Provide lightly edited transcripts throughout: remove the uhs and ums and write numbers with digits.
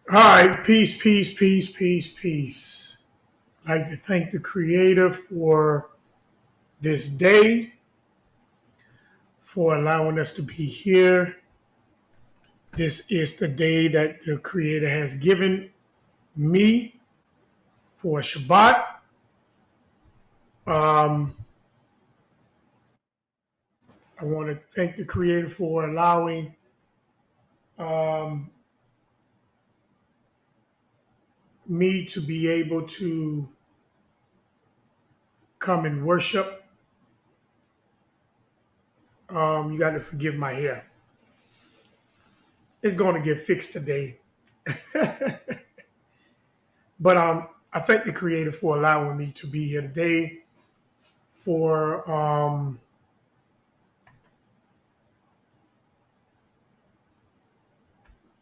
All right, peace, peace, peace, peace, peace. I'd like to thank the Creator for this day, for allowing us to be here. This is the day that the Creator has given me for Shabbat. Um, I want to thank the Creator for allowing um, me to be able to come and worship. You got to forgive my hair. It's going to get fixed today. But I thank the Creator for allowing me to be here today, for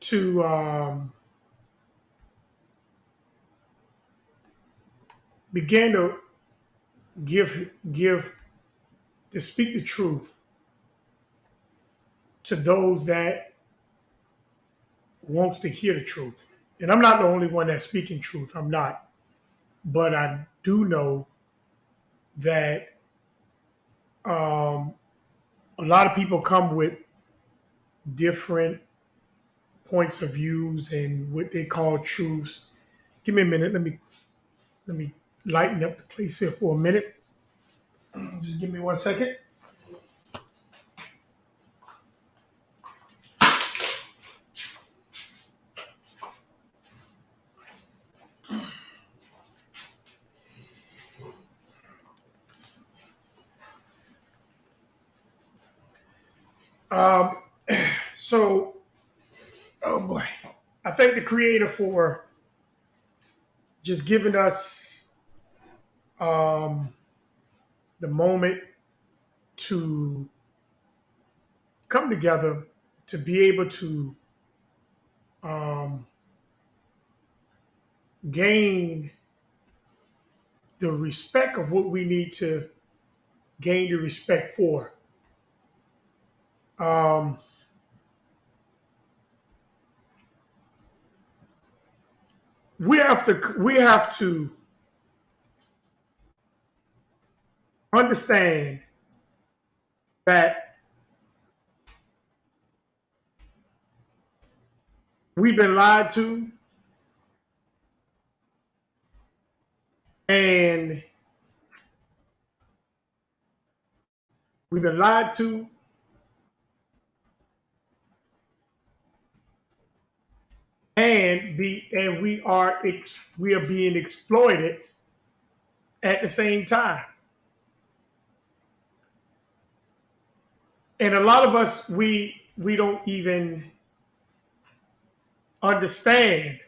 to begin to give to speak the truth to those that wants to hear the truth. And I'm not the only one that's speaking truth. I'm not, but I do know that um, a lot of people come with different points of views and what they call truths. Give me a minute. Let me lighten up the place here for a minute. Just give me 1 second. Um, so, oh boy, I thank the Creator for just giving us um, the moment to come together to be able to um, gain the respect of what we need to gain the respect for. Um, we have to understand that we've been lied to, and we've been lied to, and we are being exploited at the same time. And a lot of us we don't even understand,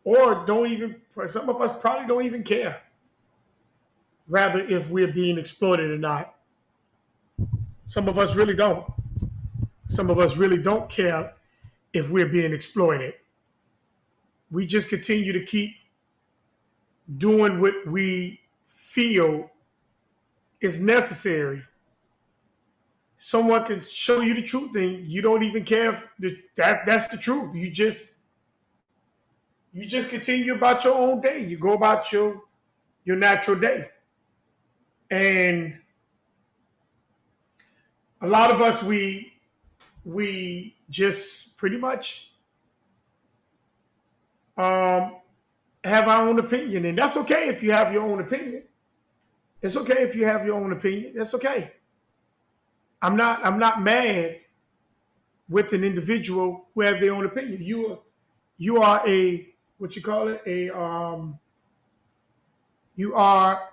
or don't even, some of us probably don't even care rather if we're being exploited or not. Some of us really don't. Some of us really don't care if we're being exploited. We just continue to keep doing what we feel is necessary. Someone can show you the truth and you don't even care if that's the truth. You just continue about your own day. You go about your natural day. And a lot of us we just pretty much um, have our own opinion, and that's okay if you have your own opinion. It's okay if you have your own opinion. That's okay. I'm not mad with an individual who have their own opinion. You are a, what you call it, a you are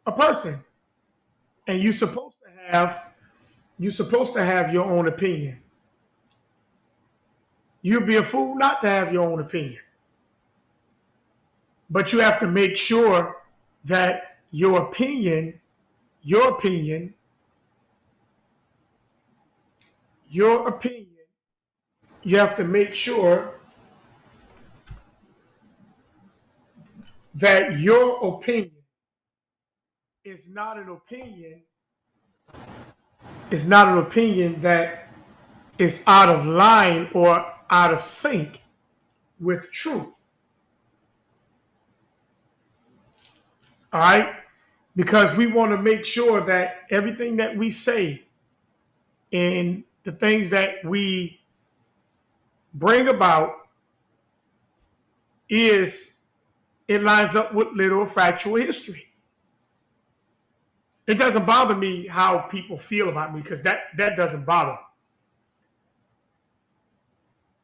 a person, and you're supposed to have your own opinion. You'd be a fool not to have your own opinion. But you have to make sure that your opinion, your opinion, you have to make sure that your opinion is not an opinion, is not an opinion that is out of line or out of sync with truth. All right? Because we want to make sure that everything that we say and the things that we bring about it lines up with literal factual history. It doesn't bother me how people feel about me because that doesn't bother.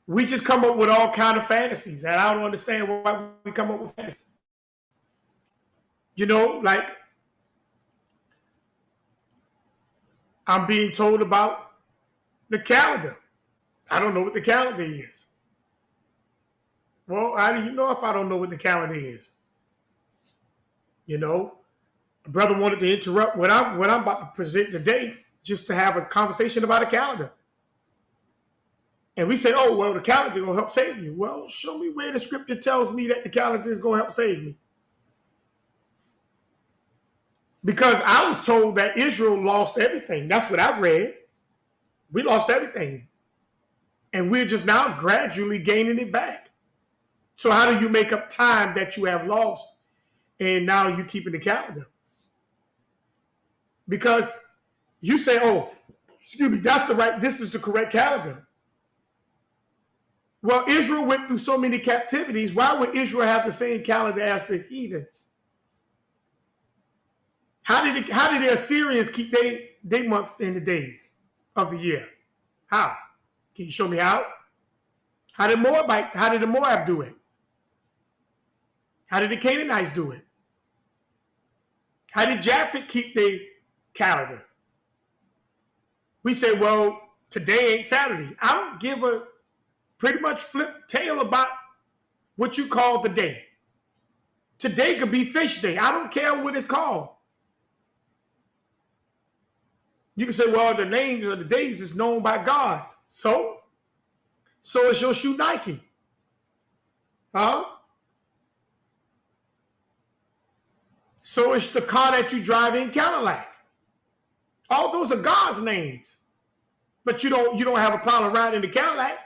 We just come up with all kind of fantasies, and I don't understand why we come up with fantasies. You know, like I'm being told about the calendar. I don't know what the calendar is. Well, how do you know if I don't know what the calendar is? You know, a brother wanted to interrupt what I'm about to present today just to have a conversation about a calendar. And we say, oh, well, the calendar is going to help save you. Well, show me where the scripture tells me that the calendar is going to help save me. Because I was told that Israel lost everything. That's what I've read. We lost everything. And we're just now gradually gaining it back. So how do you make up time that you have lost and now you're keeping the calendar? Because you say, oh, excuse me, this is the correct calendar. Well, Israel went through so many captivities. Why would Israel have the same calendar as the heathens? How did the Assyrians keep their months and the days of the year? How? Can you show me how? How did the Moab do it? How did the Canaanites do it? How did Japheth keep their calendar? We say, well, today ain't Saturday. I don't give a pretty much flip tail about what you call the day. Today could be fish day. I don't care what it's called. You can say, well, the names of the days is known by gods. So is your shoe Nike. Huh? So is the car that you drive in Cadillac. All those are God's names. But you don't have a problem riding the Cadillac.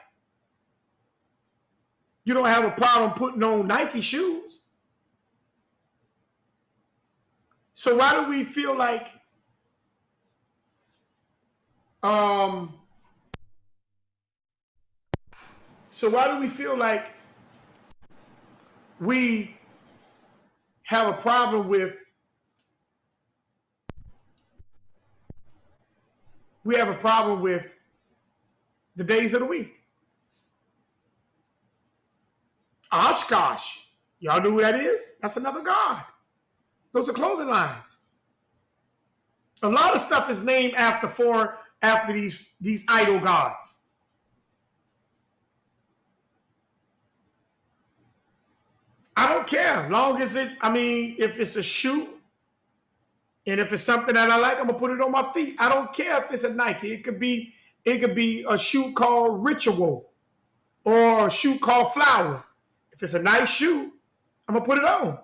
You don't have a problem putting on Nike shoes. So why do we feel like we have a problem with the days of the week? Oshkosh. Y'all know who that is? That's another god. Those are clothing lines. A lot of stuff is named after these idol gods. I don't care. Long as if it's a shoe and if it's something that I like, I'm gonna put it on my feet. I don't care if it's a Nike. It could be a shoe called Ritual or a shoe called Flower. If it's a nice shoe, I'm gonna put it on.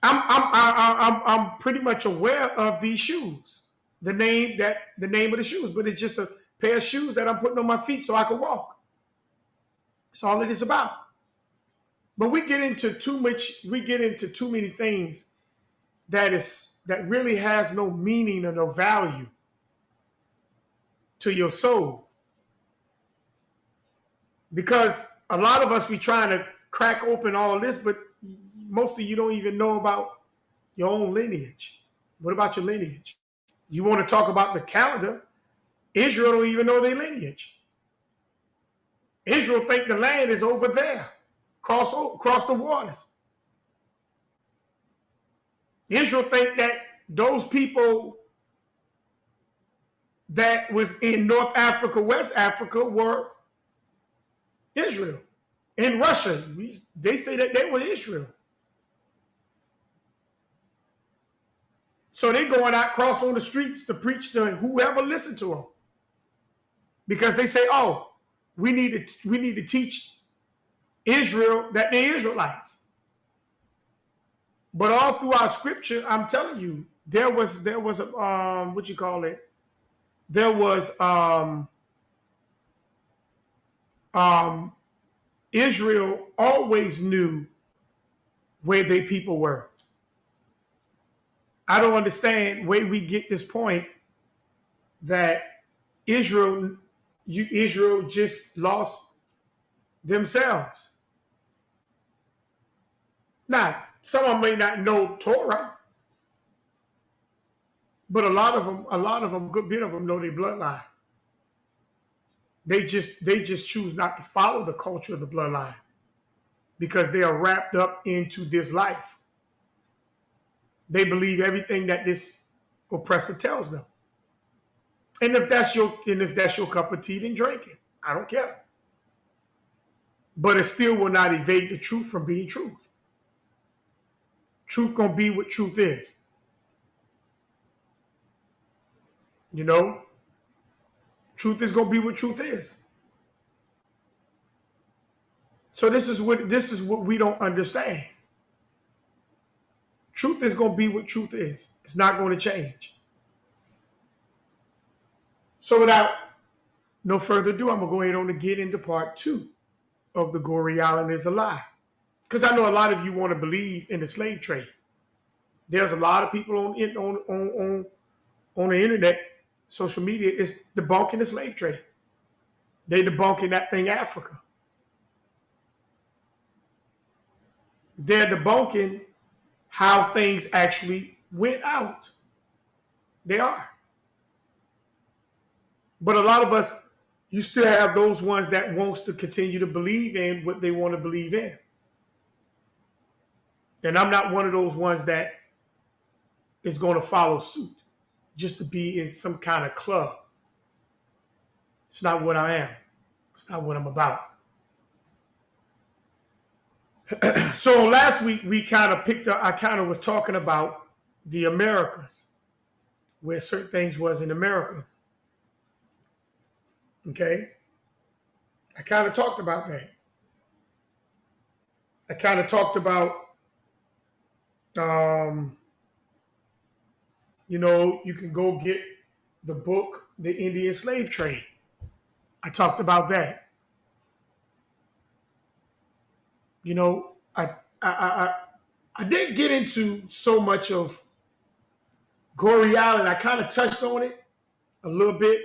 I'm pretty much aware of these shoes, the name of the shoes, but it's just a pair of shoes that I'm putting on my feet so I can walk. That's all it is about. But we get into too many things that really has no meaning or no value to your soul. Because a lot of us, we trying to crack open all this, but most of you don't even know about your own lineage. What about your lineage? You want to talk about the calendar? Israel don't even know their lineage. Israel think the land is over there, across the waters. Israel think that those people that was in North Africa, West Africa were Israel. In Russia, they say that they were Israel. So they going out cross on the streets to preach to whoever listened to them. Because they say, oh, we need to teach Israel that they're Israelites. But all through our scripture, I'm telling you, there was a there was um, Israel always knew where their people were. I don't understand where we get this point that Israel just lost themselves. Now, some of them may not know Torah, but a lot of them, a good bit of them know their bloodline. They just choose not to follow the culture of the bloodline because they are wrapped up into this life. They believe everything that this oppressor tells them. And if that's your cup of tea, then drink it. I don't care. But it still will not evade the truth from being truth. Truth gonna be what truth is. You know? Truth is gonna be what truth is. So this is what we don't understand. Truth is gonna be what truth is. It's not going to change. So without no further ado, I'm gonna go ahead on and get into part 2 of the Goree Island is a lie. Because I know a lot of you want to believe in the slave trade. There's a lot of people on the internet, social media, is debunking the slave trade. They debunking that thing Africa. They're debunking how things actually went out. They are. But a lot of us, you still have those ones that wants to continue to believe in what they want to believe in. And I'm not one of those ones that is going to follow suit just to be in some kind of club. It's not what I am. It's not what I'm about. So last week we kind of picked up, I kind of was talking about the Americas, where certain things was in America. Okay? I kind of talked about that. I kind of talked about, you can go get the book, The Indian Slave Trade. I talked about that. You know, I didn't get into so much of Goree Island. I kind of touched on it a little bit,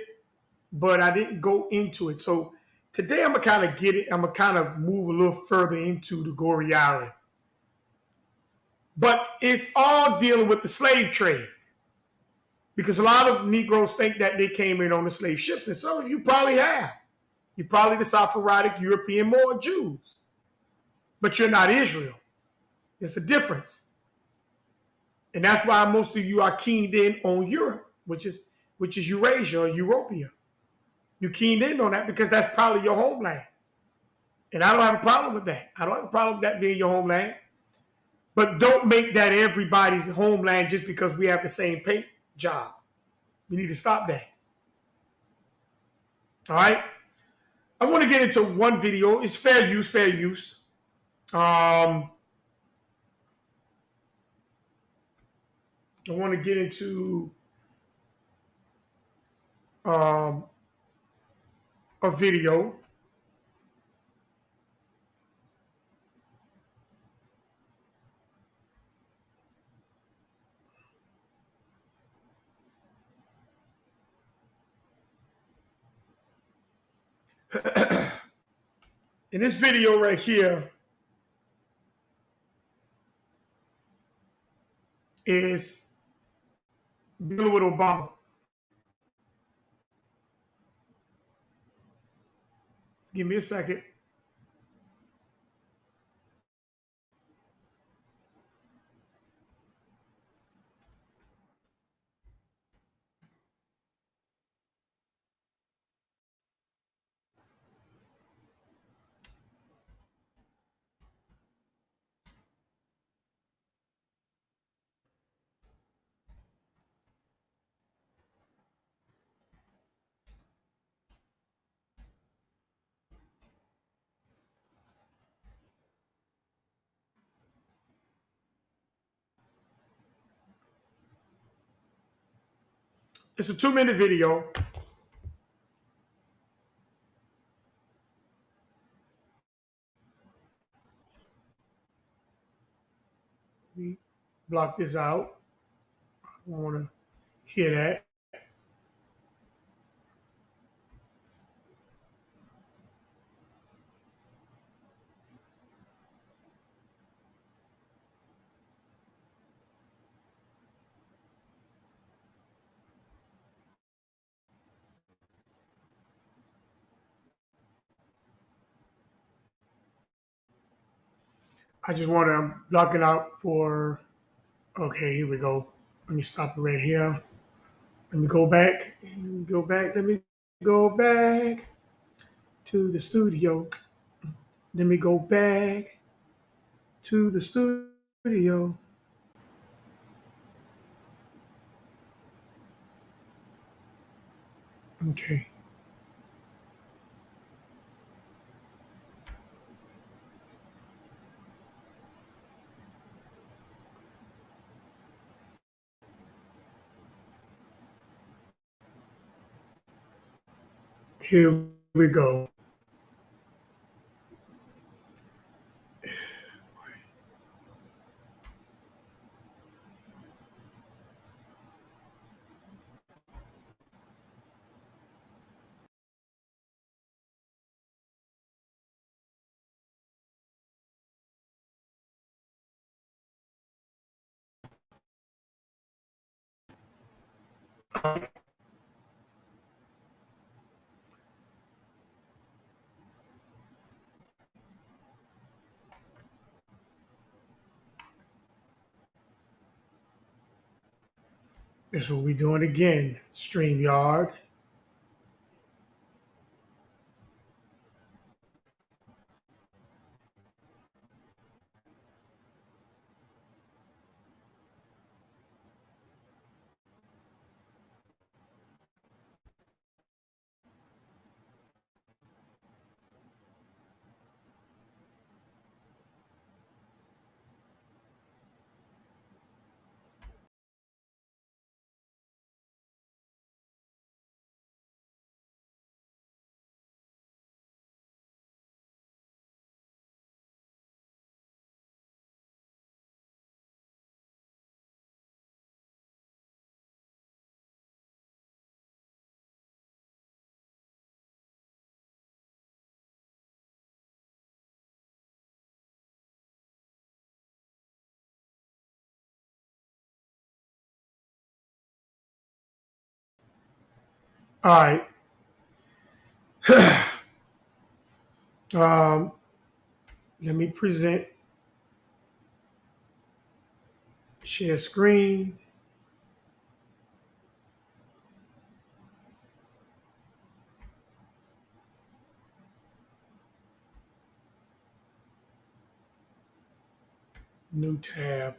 but I didn't go into it. So today I'm gonna kind of get it. I'm gonna kind of move a little further into the Goree Island. But it's all dealing with the slave trade. Because a lot of Negroes think that they came in on the slave ships, and some of you probably have. You're probably the Sephardic, European, more Jews. But you're not Israel. There's a difference. And that's why most of you are keened in on Europe, which is Eurasia or Europia. You're keened in on that because that's probably your homeland. And I don't have a problem with that. I don't have a problem with that being your homeland. But don't make that everybody's homeland just because we have the same paint job. We need to stop that. All right? I want to get into one video. It's fair use. I want to get into a video. In this video right here is dealing with Obama. Just give me a second. It's a 2-minute video. me block this out. I don't want to hear that. I just want to block it out for. Okay, here we go. Let me stop it right here. Let me go back. Let me go back. Let me go back to the studio. Let me go back to the studio. Okay. Here we go. That's what we're doing again. StreamYard. All right. um, Let me present, share screen. New tab.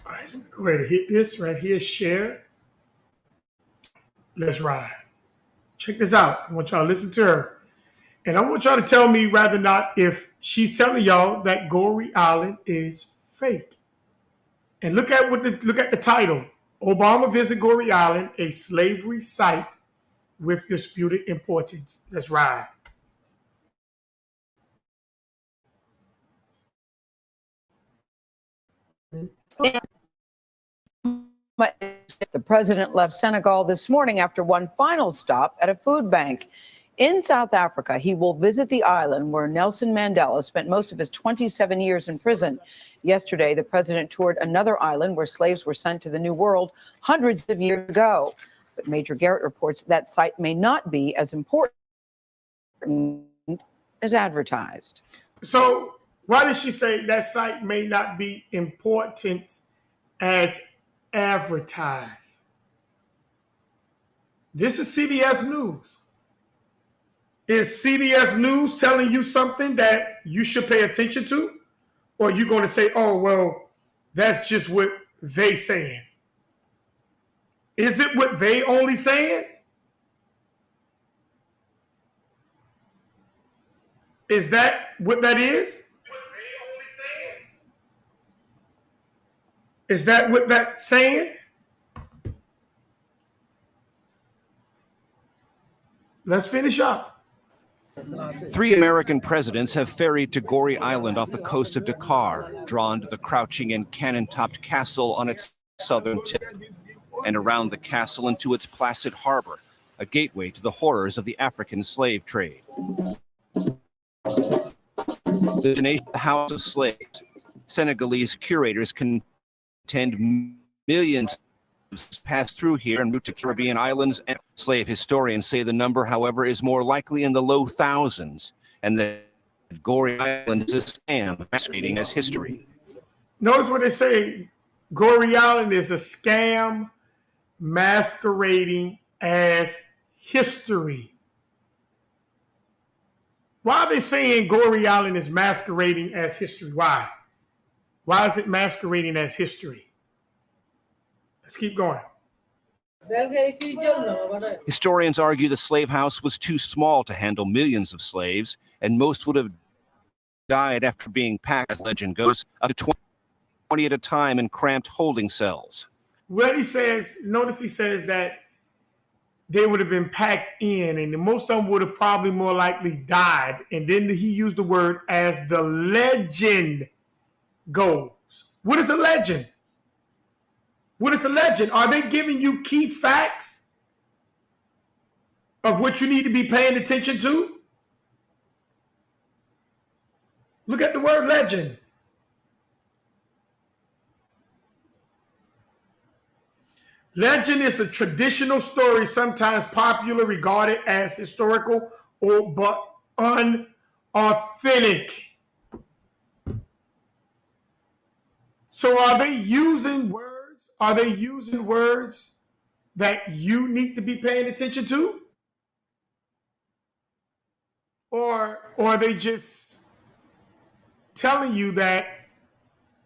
All right, let me go ahead and hit this right here, share. Let's ride. Check this out. I want y'all to listen to her. And I want y'all to tell me rather not if she's telling y'all that Goree Island is fake. And look at the title. Obama visit Goree Island, a slavery site with disputed importance. Let's ride. My The president left Senegal this morning after one final stop at a food bank. In South Africa, he will visit the island where Nelson Mandela spent most of his 27 years in prison. Yesterday, the president toured another island where slaves were sent to the New World hundreds of years ago. But Major Garrett reports that site may not be as important as advertised. So why did she say that site may not be important as advertised? This is CBS News. Is CBS News telling you something that you should pay attention to? Or are you going to say, oh, well, that's just what they saying? Is it what they only saying? Is that what that is? What they only saying? Is that what that's saying? Let's finish up. 3 American presidents have ferried to Goree Island off the coast of Dakar, drawn to the crouching and cannon-topped castle on its southern tip, and around the castle into its placid harbor, a gateway to the horrors of the African slave trade. The house of slaves. Senegalese curators contend millions pass through here en route to Caribbean islands. And slave historians say the number, however, is more likely in the low thousands, and that Goree Island is a scam masquerading as history. Notice what they say. Goree Island is a scam masquerading as history. Why are they saying Goree Island is masquerading as history? Why? Why is it masquerading as history? Let's keep going. Historians argue the slave house was too small to handle millions of slaves, and most would have died after being packed, as legend goes, up to 20 at a time in cramped holding cells. What he says, notice he says that they would have been packed in, and most of them would have probably more likely died. And then he used the word as the legend goes. What is a legend? What is a legend? Are they giving you key facts of what you need to be paying attention to? Look at the word legend. Legend is a traditional story, sometimes popular, regarded as historical or but unauthentic. So are they using words? Are they using words that you need to be paying attention to? Or are they just telling you that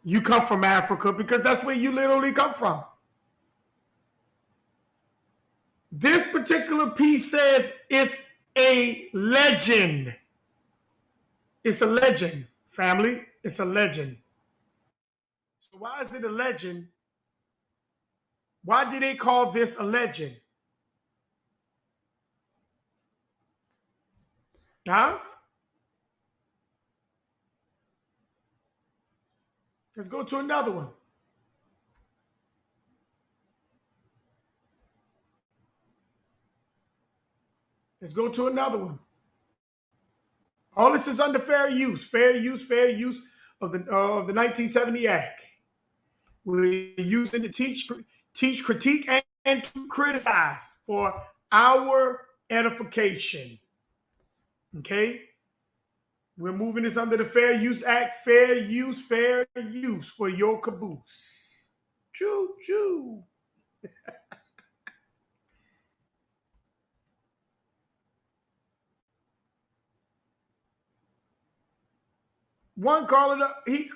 you come from Africa because that's where you literally come from? This particular piece says it's a legend. It's a legend, family. It's a legend. So why is it a legend? Why did they call this a legend? Huh? Let's go to another one. Let's go to another one. All this is under fair use of the 1970 Act. We're using to teach, critique, and to criticize for our edification. Okay? We're moving this under the Fair Use Act. Fair use for your caboose. Choo choo. One call it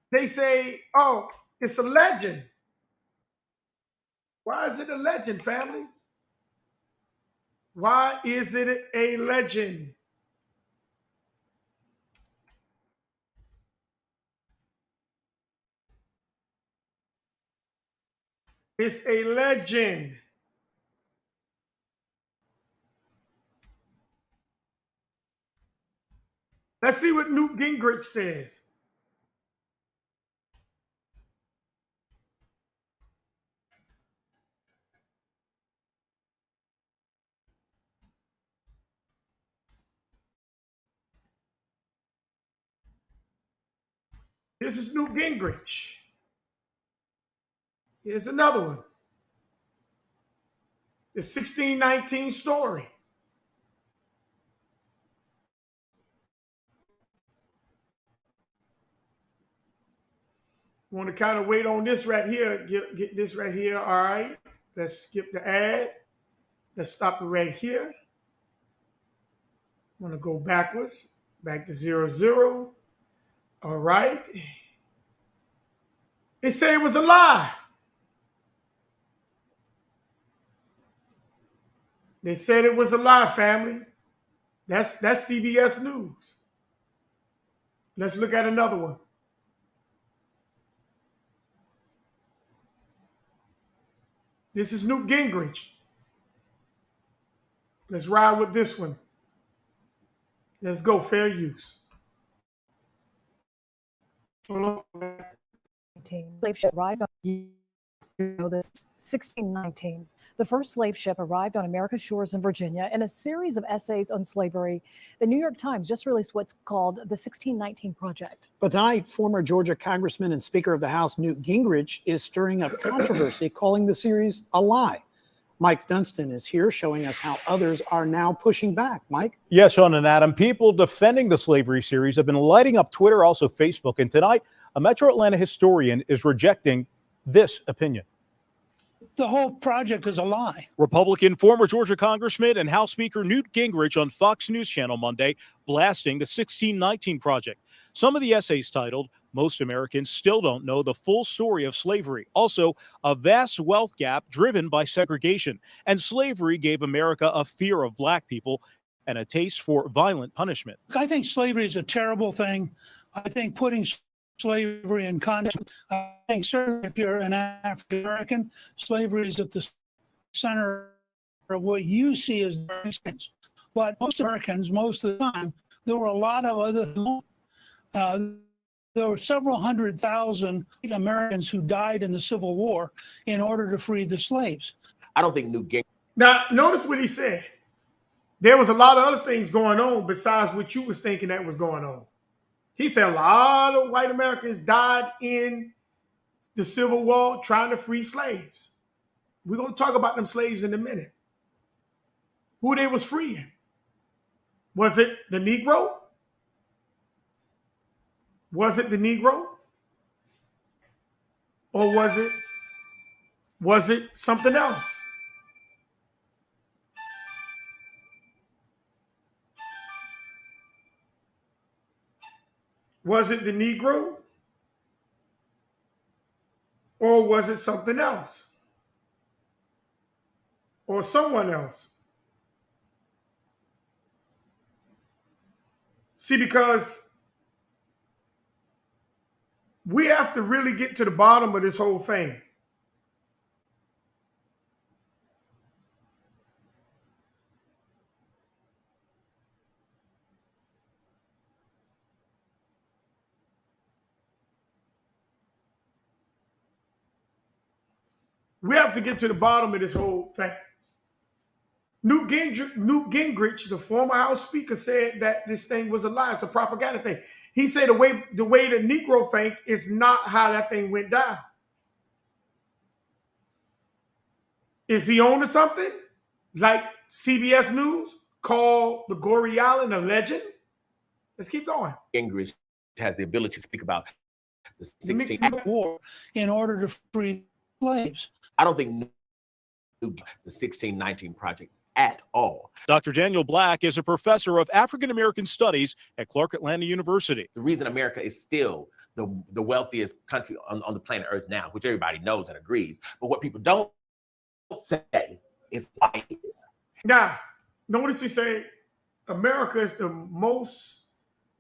they say, oh, it's a legend. Why is it a legend, family? Why is it a legend? It's a legend. Let's see what Newt Gingrich says. This is Newt Gingrich. Here's another one. The 1619 story. Want to kind of wait on this right here. Get this right here. All right. Let's skip the ad. Let's stop it right here. Want to go backwards. Back to 00. All right. They say it was a lie. They said it was a lie, family. That's CBS News. Let's look at another one. This is Newt Gingrich. Let's ride with this one. Let's go, fair use. Slave ship arrived on this 1619. The first slave ship arrived on America's shores in Virginia. In a series of essays on slavery, the New York Times just released what's called the 1619 Project. But tonight, former Georgia Congressman and Speaker of the House Newt Gingrich is stirring up controversy, calling the series a lie. Mike Dunstan is here showing us how others are now pushing back. Mike? Yes, Sean and Adam, people defending the slavery series have been lighting up Twitter, also Facebook. And tonight, a Metro Atlanta historian is rejecting this opinion. The whole project is a lie. Republican former Georgia Congressman and House Speaker Newt Gingrich on Fox News Channel Monday blasting the 1619 Project. Some of the essays titled, "Most Americans Still Don't Know the Full Story of Slavery." Also, a vast wealth gap driven by segregation. And slavery gave America a fear of black people and a taste for violent punishment. I think slavery is a terrible thing. I think putting slavery in context, I think certainly if you're an African American, slavery is at the center of what you see as their instincts. But most Americans, most of the time, there were a lot of other there were several 100,000 Americans who died in the Civil War in order to free the slaves. I don't think Newt Gingrich. Now, notice what he said. There was a lot of other things going on besides what you was thinking that was going on. He said a lot of white Americans died in the Civil War trying to free slaves. We're going to talk about them slaves in a minute. Who they was freeing. Was it the Negro? Was it the Negro? Or was it something else? Was it the Negro? Or was it something else? Or someone else? See, because we have to really get to the bottom of this whole thing. We have to get to the bottom of this whole thing. Newt Gingrich, the former House Speaker, said that this thing was a lie. It's a propaganda thing. He said the way the Negro think is not how that thing went down. Is he on to something? Like CBS News called the Goree Island a legend? Let's keep going. Gingrich has the ability to speak about the 16 war in order to free slaves. I don't think the 1619 Project at all. Dr. Daniel Black is a professor of African American Studies at Clark Atlanta University. The reason America is still the wealthiest country on the planet Earth now, which everybody knows and agrees, but what people don't say is why it is. Now, notice he say America is the most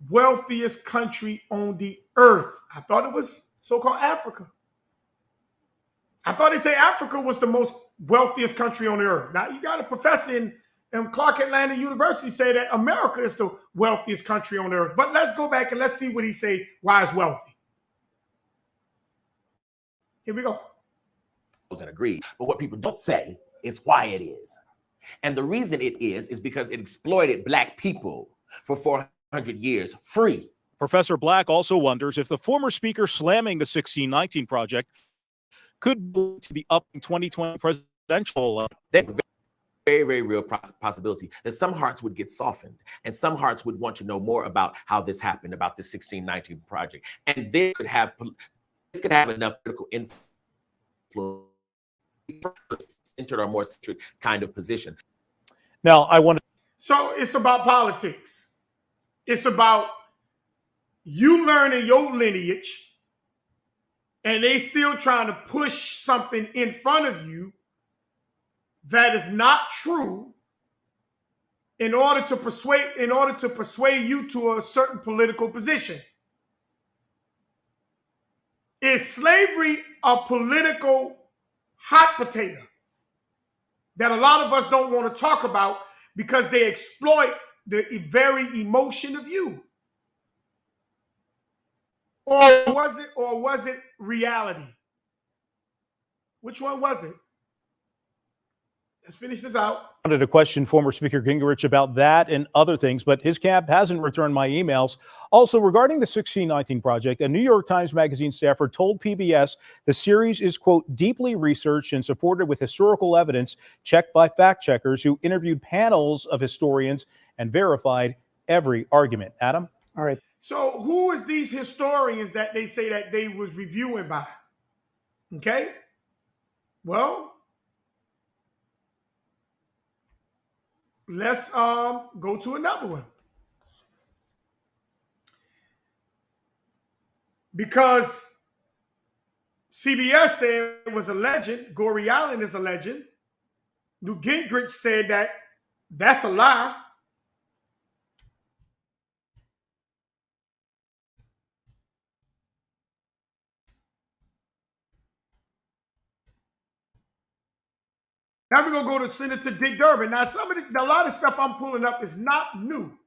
wealthiest country on the earth. I thought it was so-called Africa. I thought they say Africa was the most wealthiest country on the earth. Now, you got a professor in Clark Atlanta University say that America is the wealthiest country on the earth. But let's go back and let's see what he say why it's wealthy. Here we go. And agrees, but what people don't say is why it is. And the reason it is because it exploited black people for 400 years free. Professor Black also wonders if the former speaker slamming the 1619 project could lead to the upcoming 2020 presidential election. There's a very, very real possibility that some hearts would get softened and some hearts would want to know more about how this happened, about the 1619 project. And this could have enough political influence entered a more centric kind of position. Now, I want to. So it's about politics. It's about you learning your lineage, and they still trying to push something in front of you that is not true in order to persuade you to a certain political position. Is slavery a political hot potato that a lot of us don't want to talk about because they exploit the very emotion of you? Or was it reality? Which one was it? Let's finish this out. I wanted to question former Speaker Gingrich about that and other things, but his camp hasn't returned my emails. Also, regarding the 1619 project, a New York Times Magazine staffer told PBS the series is, quote, deeply researched and supported with historical evidence checked by fact checkers who interviewed panels of historians and verified every argument. Adam? All right. So who is these historians that they say that they was reviewing by? Okay. Well, let's go to another one. Because CBS said it was a legend. Goree Island is a legend. Newt Gingrich said that that's a lie. Now we're going to go to Senator Dick Durbin. Now, a lot of stuff I'm pulling up is not new.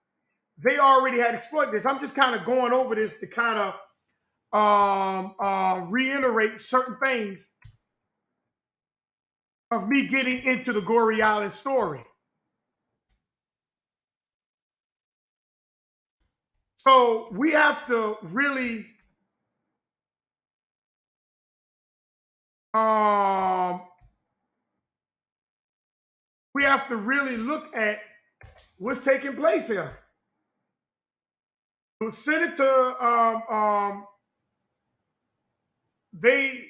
They already had exploited this. I'm just kind of going over this to kind of reiterate certain things of me getting into the Goree Island story. So we have to really look at what's taking place here. Senator, they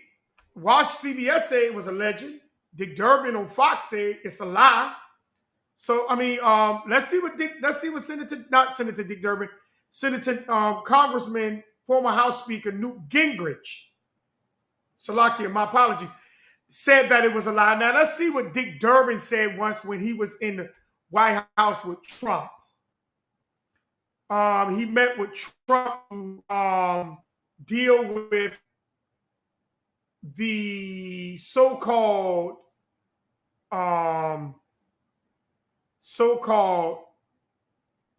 watched CBS say it was a legend. Dick Durbin on Fox said it's a lie. So I mean, let's see what Congressman, former House Speaker Newt Gingrich, Salakia, my apologies, said that it was a lie. Now let's see what Dick Durbin said once when he was in the White House with Trump. He met with Trump to deal with the so-called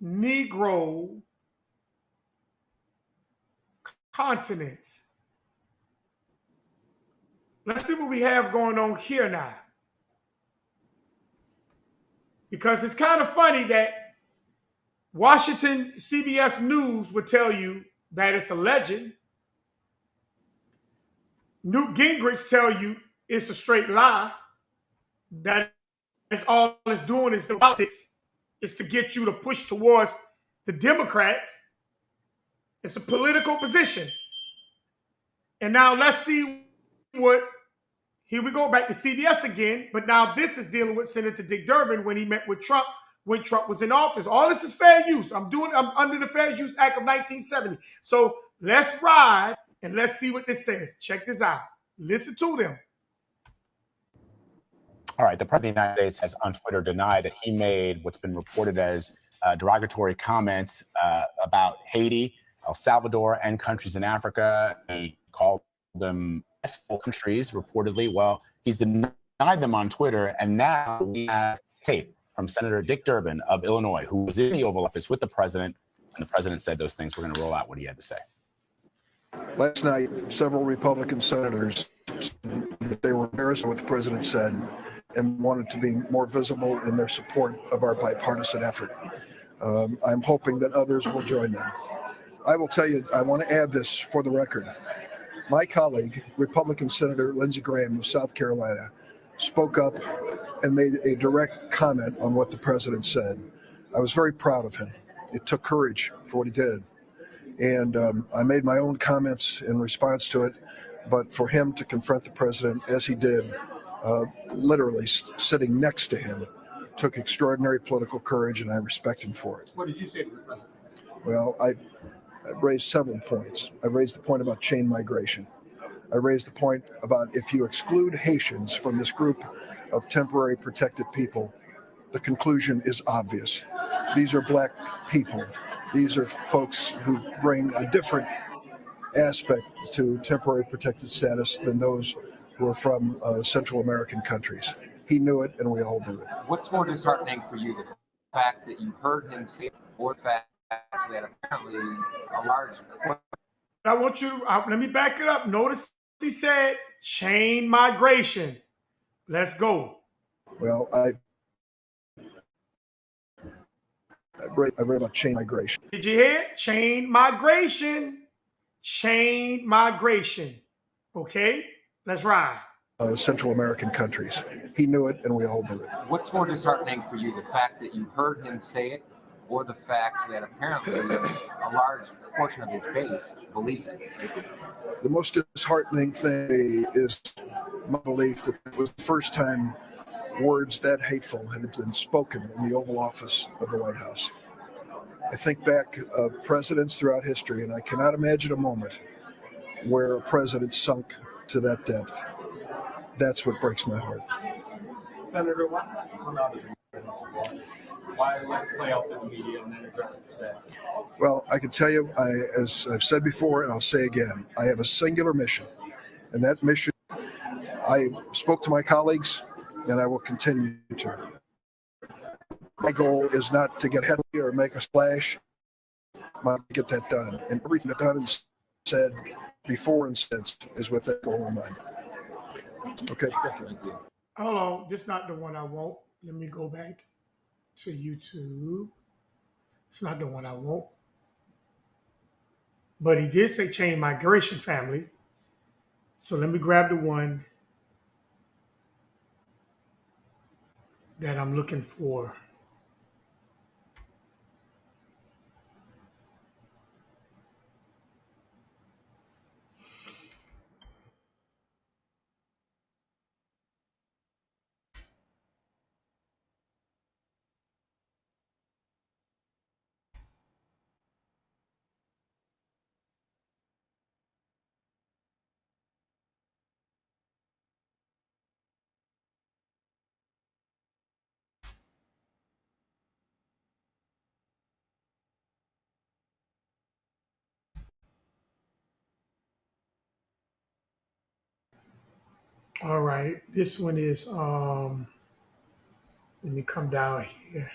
Negro continent. Let's see what we have going on here now. Because it's kind of funny that Washington CBS News would tell you that it's a legend. Newt Gingrich tell you it's a straight lie. That is all it's doing is the politics. Is to get you to push towards the Democrats. It's a political position. And now let's see what, here we go back to CBS again, but now this is dealing with Senator Dick Durbin when he met with Trump when Trump was in office. All this is fair use. I'm under the Fair Use Act of 1970. So let's ride and let's see what this says. Check this out. Listen to them. All right, the President of the United States has on Twitter denied that he made what's been reported as derogatory comments about Haiti, El Salvador, and countries in Africa. He called them countries, reportedly. Well, he's denied them on Twitter, and now we have tape from Senator Dick Durbin of Illinois, who was in the Oval Office with the president, and the president said those things. We're going to roll out what he had to say. Last night, several Republican senators said that they were embarrassed by what the president said and wanted to be more visible in their support of our bipartisan effort. I'm hoping that others will join them. I will tell you, I want to add this for the record. My colleague, Republican Senator Lindsey Graham of South Carolina, spoke up and made a direct comment on what the president said. I was very proud of him. It took courage for what he did. And I made my own comments in response to it. But for him to confront the president as he did, literally sitting next to him, took extraordinary political courage, and I respect him for it. What did you say to the president? Well, I raised several points. I raised the point about chain migration. I raised the point about if you exclude Haitians from this group of temporary protected people, the conclusion is obvious. These are black people. These are folks who bring a different aspect to temporary protected status than those who are from Central American countries. He knew it, and we all knew it. What's more disheartening for you, the fact that you heard him say it, or the fact that apparently a large... I want you to, let me back it up. Notice he said chain migration. Let's go. Well, I read about chain migration. Did you hear it? Chain migration. Chain migration. Okay, let's ride. Central American countries. He knew it, and we all knew it. What's more disheartening for you, the fact that you heard him say it, or the fact that apparently a large portion of his base believes it? The most disheartening thing is my belief that it was the first time words that hateful had been spoken in the Oval Office of the White House. I think back presidents throughout history, and I cannot imagine a moment where a president sunk to that depth. That's what breaks my heart. Senator, why not come out of the why let it play out in the media and then address it today? Well, I can tell you, as I've said before, and I'll say again, I have a singular mission. And that mission, I spoke to my colleagues, and I will continue to. My goal is not to get headly or make a splash. To get that done. And everything I've done and said before and since is with that goal in mind. Okay, thank you. Hold on, this is not the one I want. Let me go back to YouTube. It's not the one I want. But he did say chain migration, family. So let me grab the one that I'm looking for. All right, this one is, let me come down here.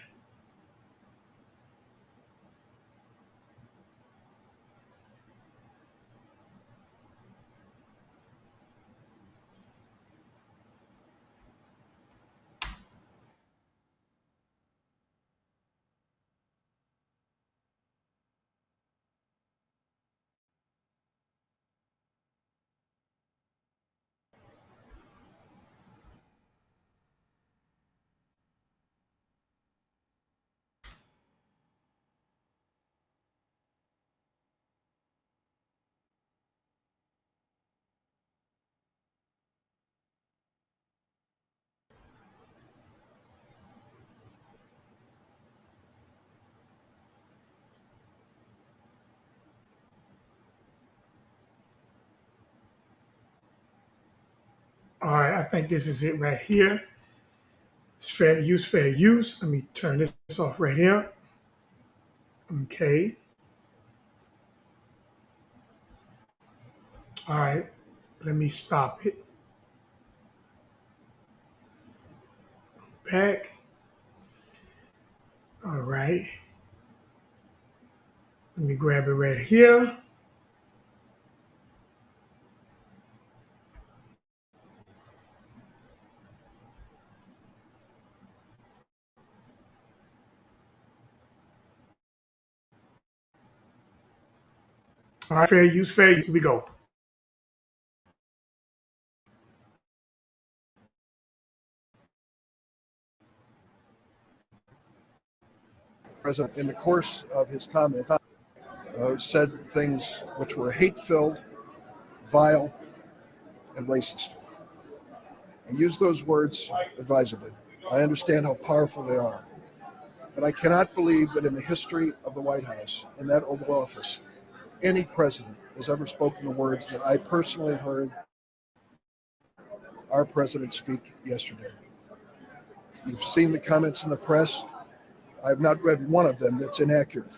All right, I think this is it right here. It's fair use, fair use. Let me turn this off right here. Okay. All right, let me stop it. Back. All right. Let me grab it right here. All right, fair use, fair use. Here we go. President, in the course of his comment, said things which were hate-filled, vile, and racist. He used those words advisedly. I understand how powerful they are. But I cannot believe that in the history of the White House, in that Oval Office, any president has ever spoken the words that I personally heard our president speak yesterday. You've seen the comments in the press. I've not read one of them that's inaccurate.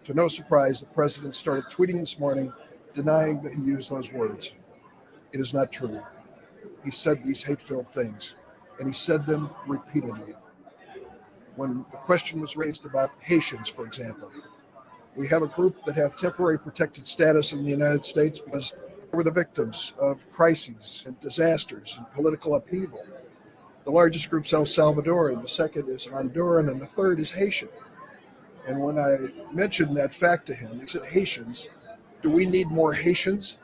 To no surprise, the president started tweeting this morning denying that he used those words. It is not true. He said these hate-filled things, and he said them repeatedly. When the question was raised about Haitians, for example, we have a group that have temporary protected status in the United States because they were the victims of crises and disasters and political upheaval. The largest group's El Salvadorian, the second is Honduran, and the third is Haitian. And when I mentioned that fact to him, he said, Haitians, do we need more Haitians?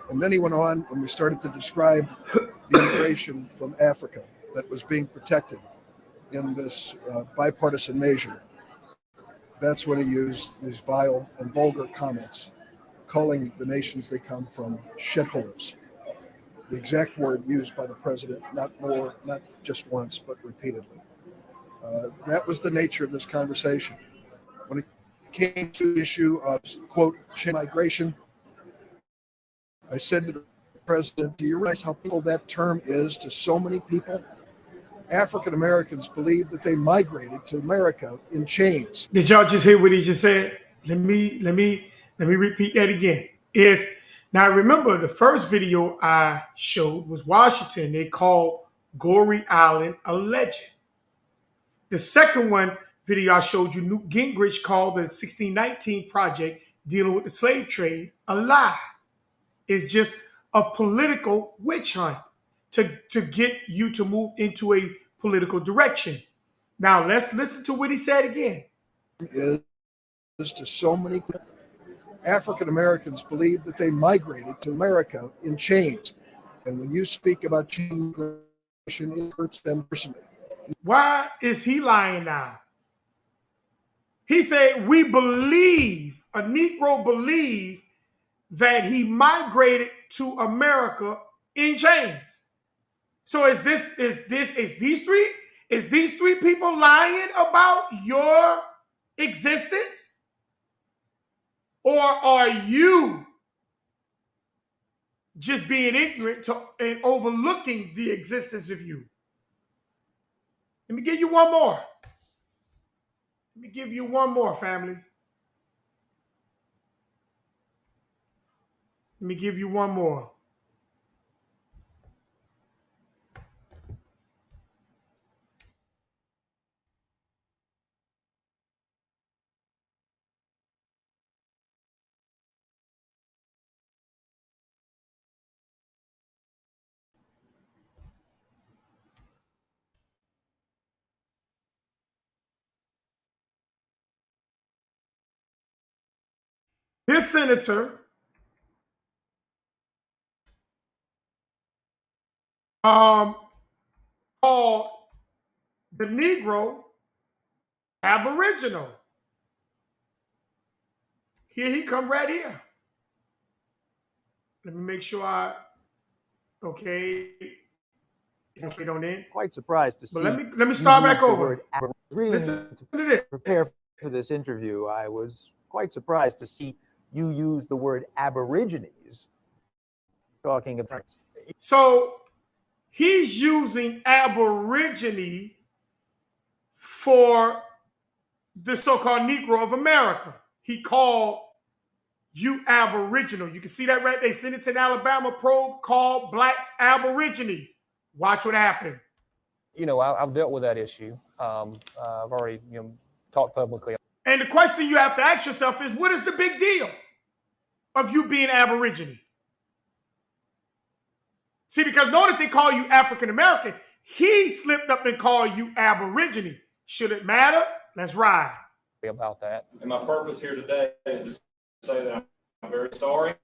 And then he went on when we started to describe the immigration from Africa that was being protected in this bipartisan measure. That's when he used these vile and vulgar comments, calling the nations they come from shitholes. The exact word used by the president, not just once, but repeatedly. That was the nature of this conversation. When it came to the issue of, quote, migration, I said to the president, do you realize how pivotal that term is to so many people? African Americans believe that they migrated to America in chains. Did y'all just hear what he just said? Let me repeat that again. Now remember the first video I showed was Washington. They called Goree Island a legend. The second video I showed you, Newt Gingrich called the 1619 project dealing with the slave trade a lie. It's just a political witch hunt to get you to move into a political direction. Now let's listen to what he said again. Is to so many African Americans believe that they migrated to America in chains. And when you speak about chain migration, it hurts them personally. Why is he lying now? He said, we believe, a Negro believed that he migrated to America in chains. So is these three people lying about your existence? Or are you just being ignorant and overlooking the existence of you? Let me give you one more. Let me give you one more, family. Let me give you one more. This senator called the Negro Aboriginal. Here he come right here. Let me make sure okay. Straight on in. Quite surprised to see. But let me start back over. Listen to this. Prepare for this interview, I was quite surprised to see you use the word Aborigines talking about. So he's using Aborigine for the so-called Negro of America. He called you Aboriginal. You can see that right there. Senate Alabama probe called blacks Aborigines. Watch what happened. You know, I've dealt with that issue. I've already, talked publicly. And the question you have to ask yourself is, what is the big deal of you being Aborigine? See, because notice they call you African American. He slipped up and called you Aborigine. Should it matter? Let's ride. About that. And my purpose here today is say that I'm very sorry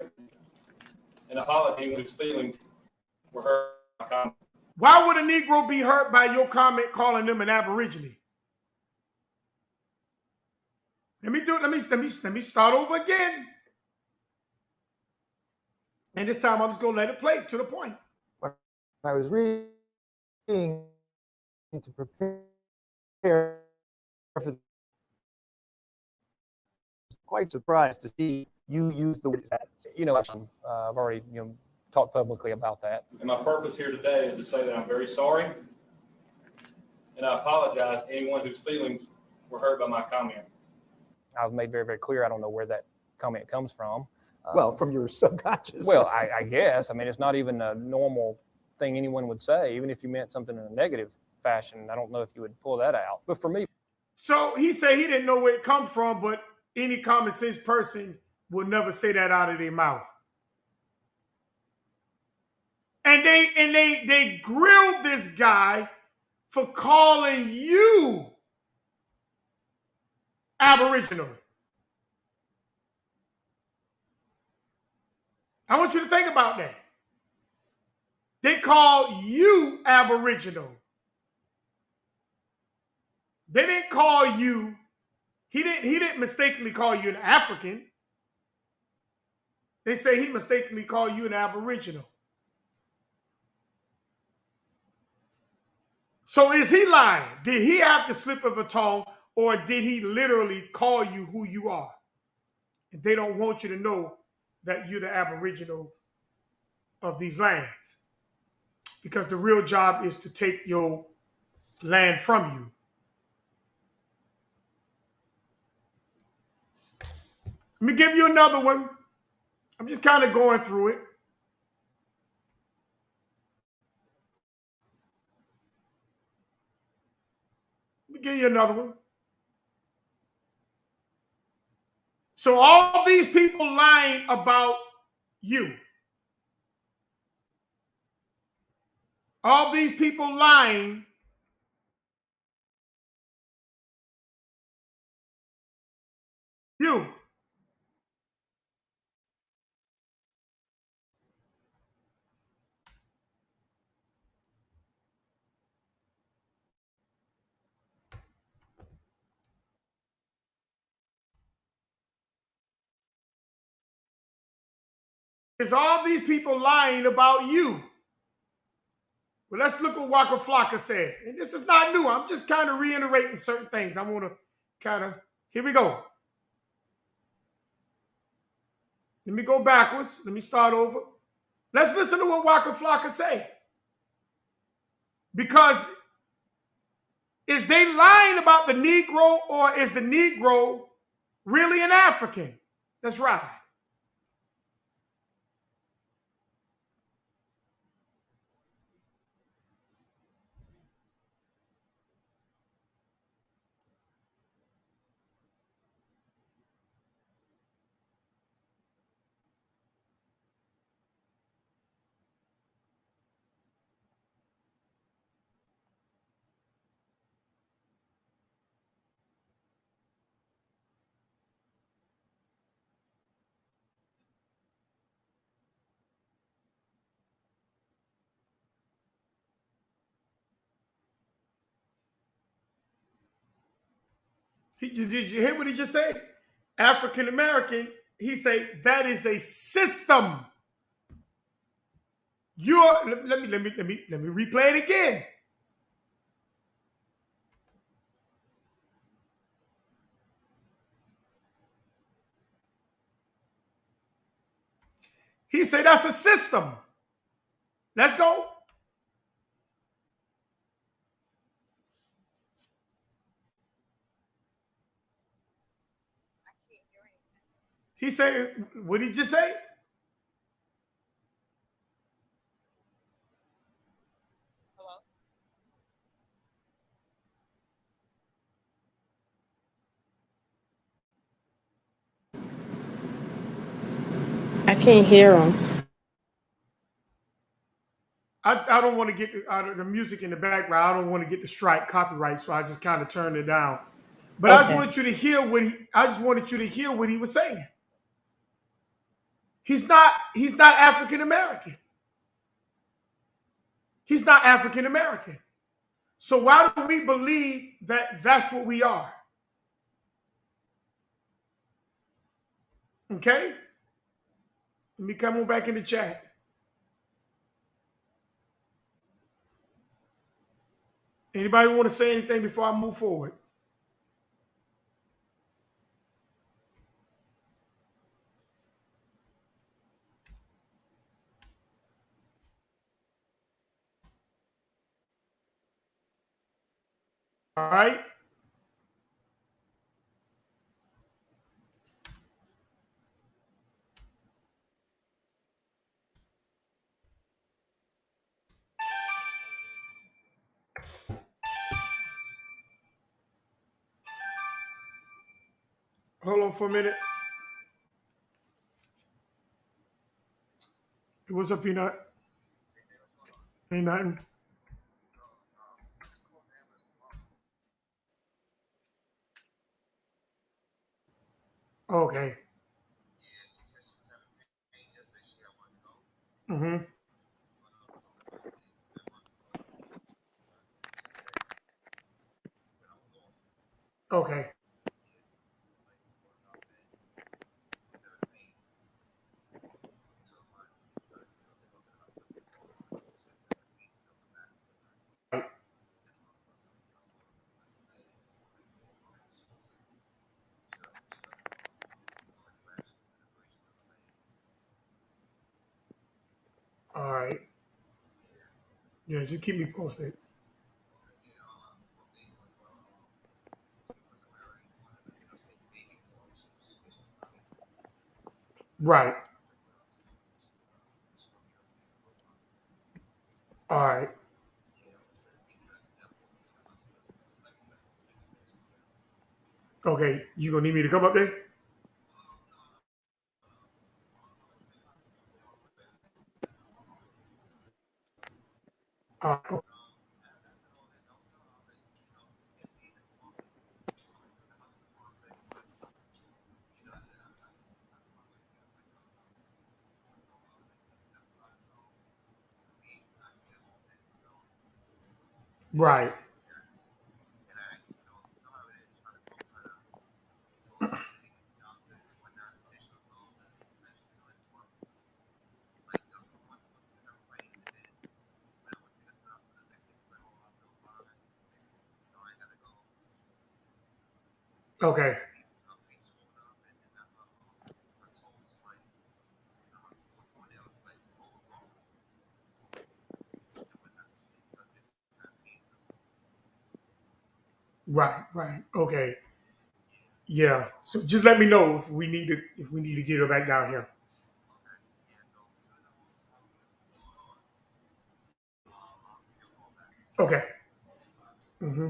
and apologize to anyone whose feelings were hurt by my comment. Why would a Negro be hurt by your comment calling them an Aborigine? Let me start over again. And this time I'm just gonna let it play to the point. When I was reading to prepare for, I was quite surprised to see you use the word. You know, I've already talked publicly about that. And my purpose here today is to say that I'm very sorry and I apologize to anyone whose feelings were hurt by my comment. I've made very, very clear I don't know where that comment comes from. Well, from your subconscious. Well, I guess. I mean, it's not even a normal thing anyone would say, even if you meant something in a negative fashion. I don't know if you would pull that out. But for me. So he said he didn't know where it come from, but any common sense person will never say that out of their mouth. And they grilled this guy for calling you Aboriginal. I want you to think about that. They call you Aboriginal. They didn't call you, he didn't mistakenly call you an African. They say he mistakenly called you an Aboriginal. So is he lying? Did he have the slip of a tongue, or did he literally call you who you are? And they don't want you to know that you're the Aboriginal of these lands. Because the real job is to take your land from you. Let me give you another one. I'm just kind of going through it. Let me give you another one. So all these people lying about you. All these people lying you. It's all these people lying about you. Well, let's look what Waka Flocka said. And this is not new. I'm just kind of reiterating certain things. I want to kind of, here we go. Let me go backwards. Let me start over. Let's listen to what Waka Flocka said. Because is they lying about the Negro, or is the Negro really an African? That's right. Did you hear what he just said? African American, he said that is a system. Let me replay it again. He said that's a system. Let's go. He said, what did he just say? Hello? I can't hear him. I don't want to get the music in the background. I don't want to get the strike copyright, so I just kind of turned it down. But okay. I just wanted you to hear what he was saying. He's not African American. He's not African American. So why do we believe that that's what we are? Okay? Let me come on back in the chat. Anybody want to say anything before I move forward? All right. Hold on for a minute. What's up, Peanut? Ain't nothing. Okay. Mm-hmm. Okay. All right. Yeah, just keep me posted. Right. All right. Okay. You gonna need me to come up there? Right. Right. Okay. Right. Right. Okay. Yeah. So just let me know if we need to get her back down here. Okay. Mm-hmm.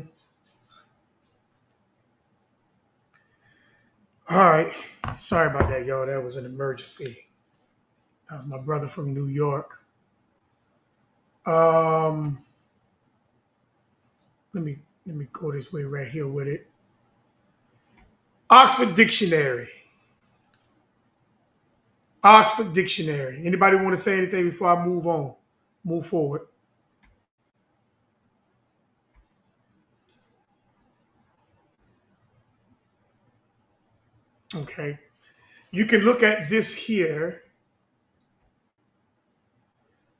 All right. Sorry about that, y'all. That was an emergency. That was my brother from New York. Um, let me go this way right here with it. Oxford Dictionary. Oxford Dictionary. Anybody want to say anything before I move forward? Okay. You can look at this here.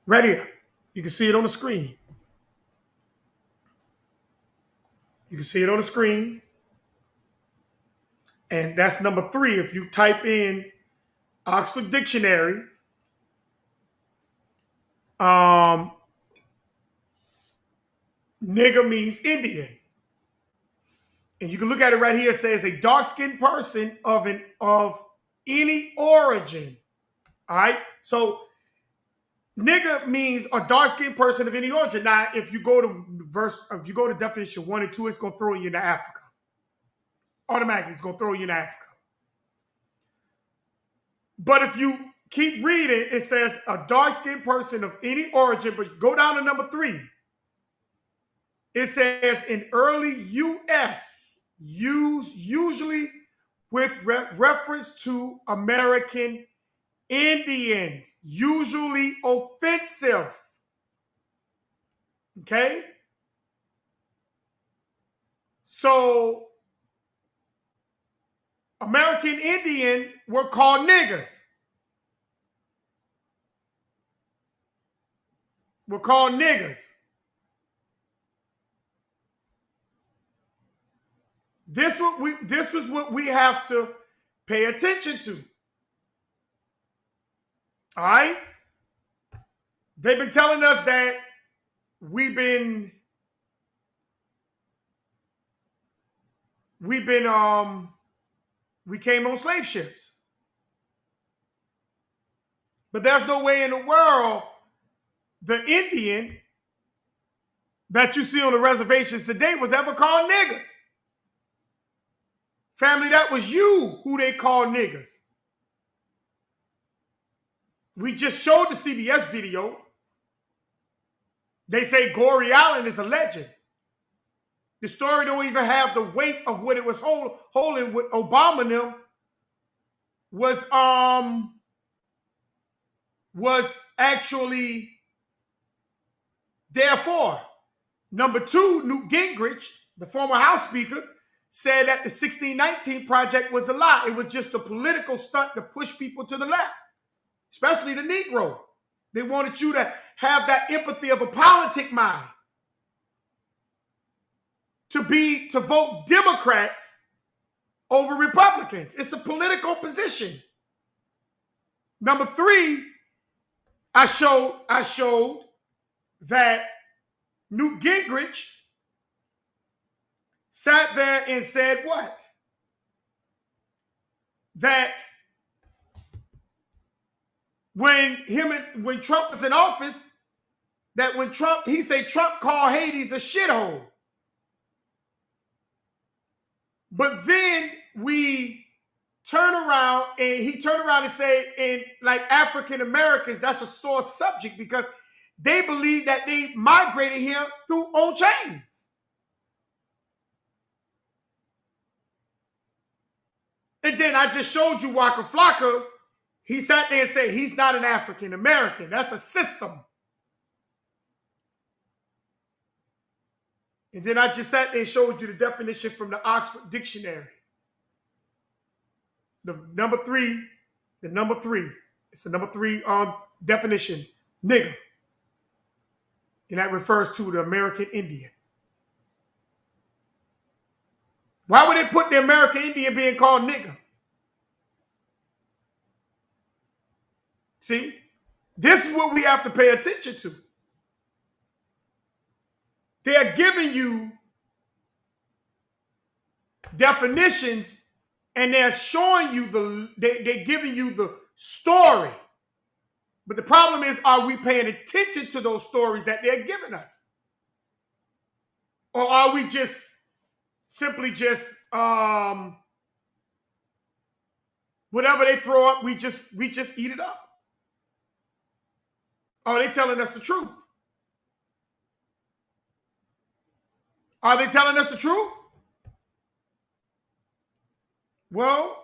Right here. You can see it on the screen. You can see it on the screen. And that's number 3. If you type in Oxford Dictionary, nigger means Indian. And you can look at it right here. It says a dark-skinned person of any origin. All right. So nigger means a dark-skinned person of any origin. Now, if you go to definition 1 and 2, it's gonna throw you into Africa. Automatically, it's gonna throw you into Africa. But if you keep reading, it says a dark-skinned person of any origin, but go down to number 3. It says in early U.S., used usually with reference to American Indians, usually offensive. Okay? So, American Indian were called niggers. Were called niggers. This was what we have to pay attention to. All right? They've been telling us that we came on slave ships. But there's no way in the world the Indian that you see on the reservations today was ever called niggers. Family, that was you who they called niggers. We just showed the CBS video. They say Goree Island is a legend. The story don't even have the weight of what it was holding with Obama and them was actually therefore. Number two, Newt Gingrich, the former House Speaker, said that the 1619 Project was a lie. It was just a political stunt to push people to the left, especially the Negro. They wanted you to have that empathy of a politic mind, to vote Democrats over Republicans. It's a political position. Number three, I showed that Newt Gingrich sat there and said what? That when Trump was in office, that when he said Trump called Haiti a shithole. But then we turn around and he turned around and say, in like African Americans, that's a sore subject because they believe that they migrated here through on chains. And then I just showed you Waka Flocka. He sat there and said he's not an African American. That's a system. And then I just sat there and showed you the definition from the Oxford Dictionary. The number three. It's the number three definition, nigger. And that refers to the American Indian. Why would they put the American Indian being called nigger? See, this is what we have to pay attention to. They're giving you definitions and they're showing you they're giving you the story. But the problem is, are we paying attention to those stories that they're giving us? Or are we just simply whatever they throw up, we just eat it up? Are they telling us the truth? Are they telling us the truth? Well,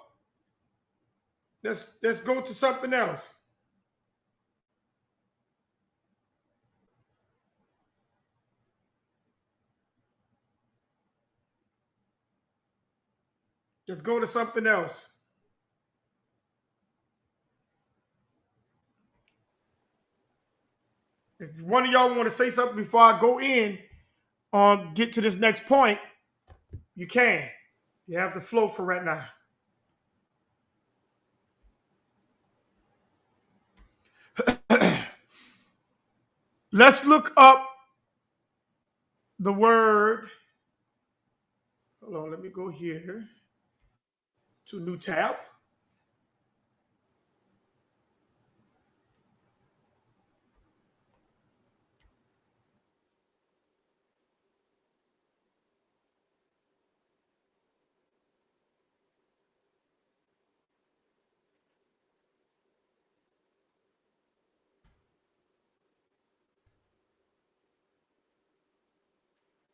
let's go to something else. Let's go to something else. If one of y'all want to say something before I go in get to this next point, you can. You have the flow for right now. Let's look up the word. Hold on, let me go here to a new tab.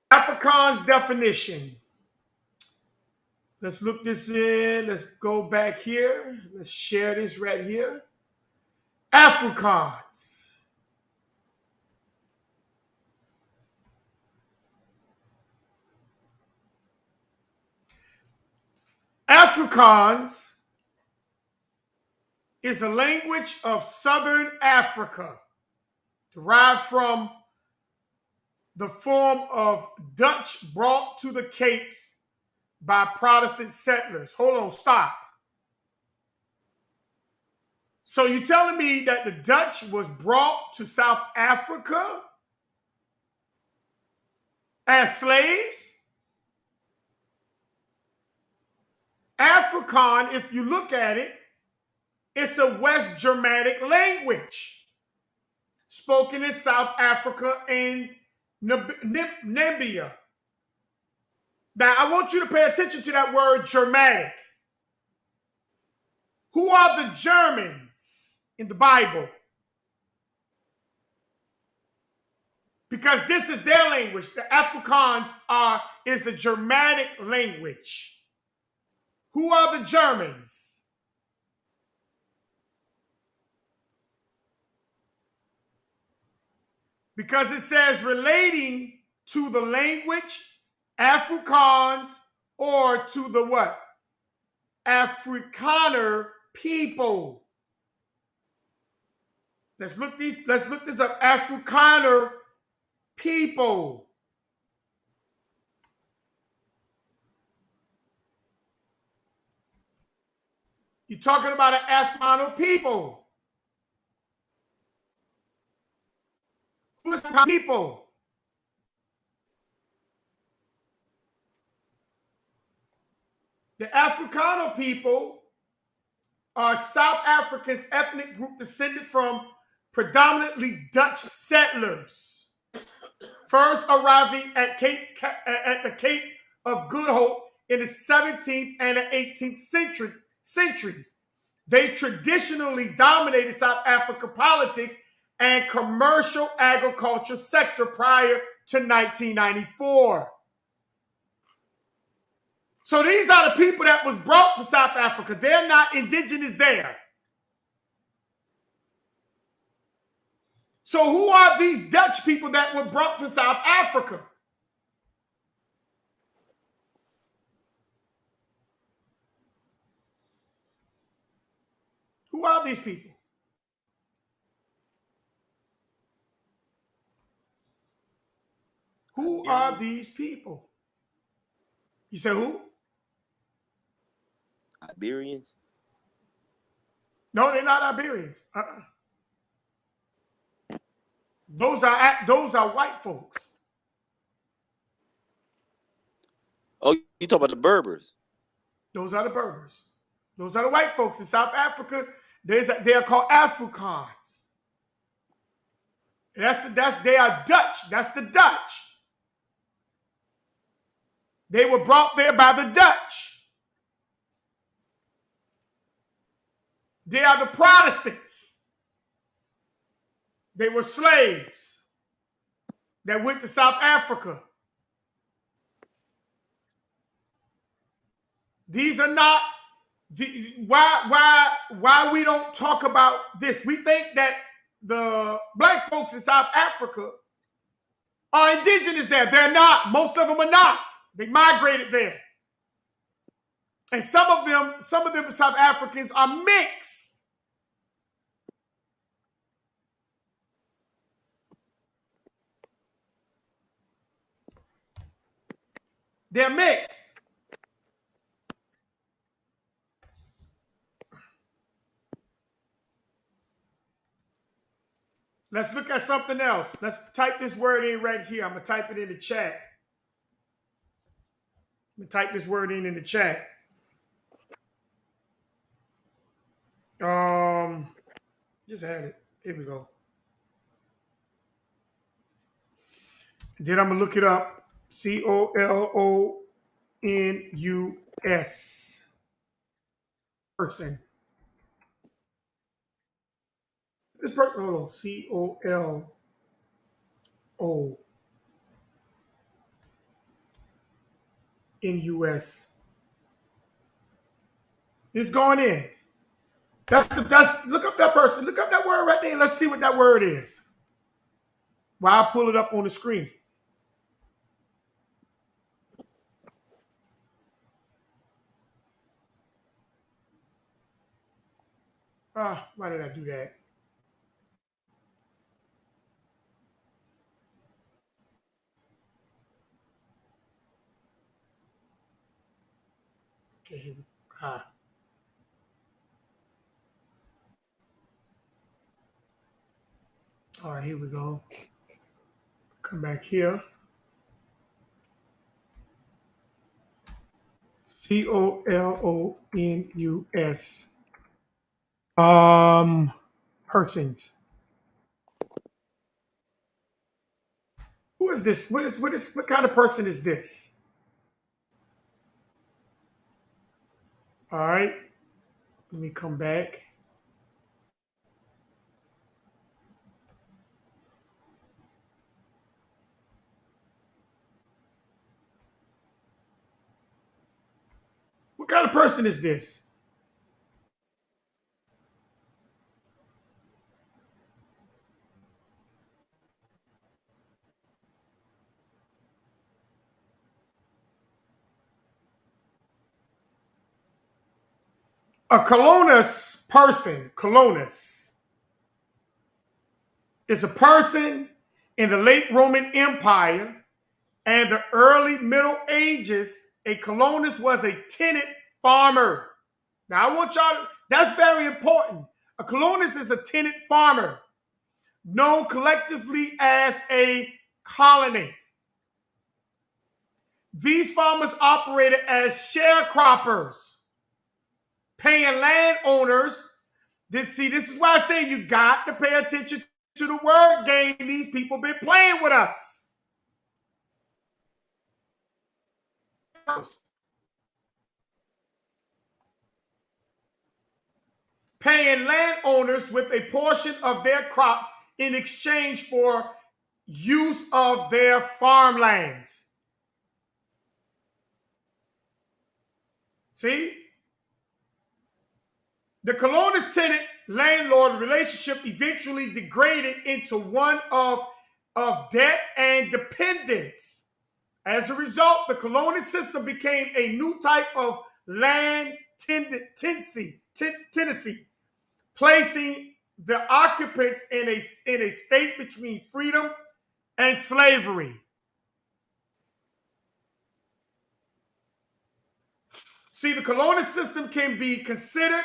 Afrikaans definition. Let's look this in. Let's go back here. Let's share this right here. Afrikaans. Afrikaans is a language of Southern Africa, derived from the form of Dutch brought to the Capes by Protestant settlers. Hold on, stop. So you're telling me that the Dutch was brought to South Africa as slaves? Afrikaans, if you look at it, it's a West Germanic language spoken in South Africa and Namibia. Now, I want you to pay attention to that word Germanic. Who are the Germans in the Bible? Because this is their language. The Afrikaans is a Germanic language. Who are the Germans? Because it says relating to the language, Afrikaans, or to the what? Afrikaner people. Let's look this up. Afrikaner people. You're talking about an Afrikaner people. Who's the people? The Afrikaner people are South Africa's ethnic group descended from predominantly Dutch settlers, first arriving at the Cape of Good Hope in the 17th and the 18th centuries. They traditionally dominated South Africa politics and commercial agriculture sector prior to 1994. So these are the people that was brought to South Africa. They're not indigenous there. So who are these Dutch people that were brought to South Africa? Who are these people? Who are these people? You say who? Iberians? No, they're not Iberians. Those are white folks. Oh, you talk about the Berbers? Those are the Berbers. Those are the white folks in South Africa. They are called Afrikaans. They are Dutch. That's the Dutch. They were brought there by the Dutch. They are the Protestants. They were slaves that went to South Africa. These are not why we don't talk about this. We think that the black folks in South Africa are indigenous there. They're not. Most of them are not. They migrated there. And some of them South Africans are mixed. They're mixed. Let's look at something else. Let's type this word in right here. I'm going to type it in the chat. I'm going to type this word in the chat. Just had it. Here we go. Then I'm going to look it up. COLONUS. Person. This person, hold on. COLONUS. It's going in. Look up that person. Look up that word right there. Let's see what that word is. While I pull it up on the screen. Why did I do that? Okay. All right, here we go. Come back here. COLONUS. Persons. Who is this? What kind of person is this? All right. Let me come back. What kind of person is this? A colonus person, colonus, is a person in the late Roman Empire and the early Middle Ages. A colonus was a tenant farmer. Now, I want y'all to, that's very important. A colonus is a tenant farmer, known collectively as a colonist. These farmers operated as sharecroppers, paying landowners. This is why I say you got to pay attention to the word game these people been playing with us. Paying landowners with a portion of their crops in exchange for use of their farmlands. See? The colonist tenant landlord relationship eventually degraded into one of debt and dependence. As a result, the colonist system became a new type of land tenancy, placing the occupants in a state between freedom and slavery. See, the colonist system can be considered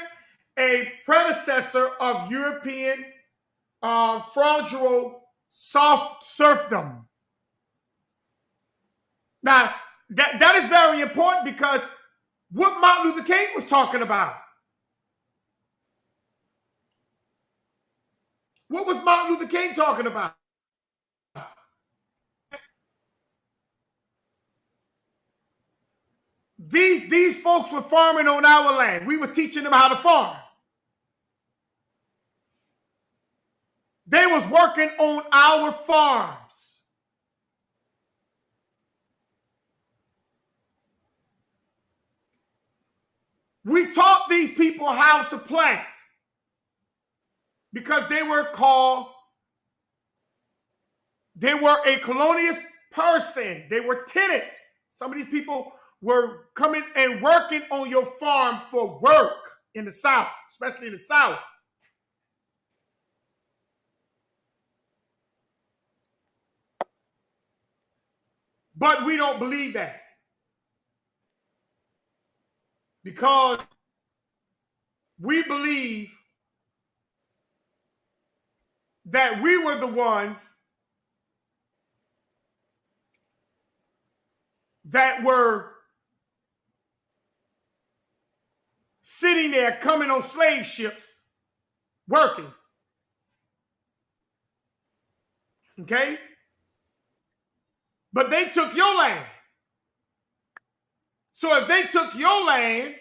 a predecessor of European fraudulent soft serfdom. Now, that is very important because what Martin Luther King was talking about. What was Martin Luther King talking about? These folks were farming on our land. We were teaching them how to farm. They was working on our farms. We taught these people how to plant because they were a colonialist person. They were tenants. Some of these people were coming and working on your farm for work in the South, especially in the South. But we don't believe that. Because we believe that we were the ones that were sitting there coming on slave ships working. Okay? But they took your land. So if they took your land,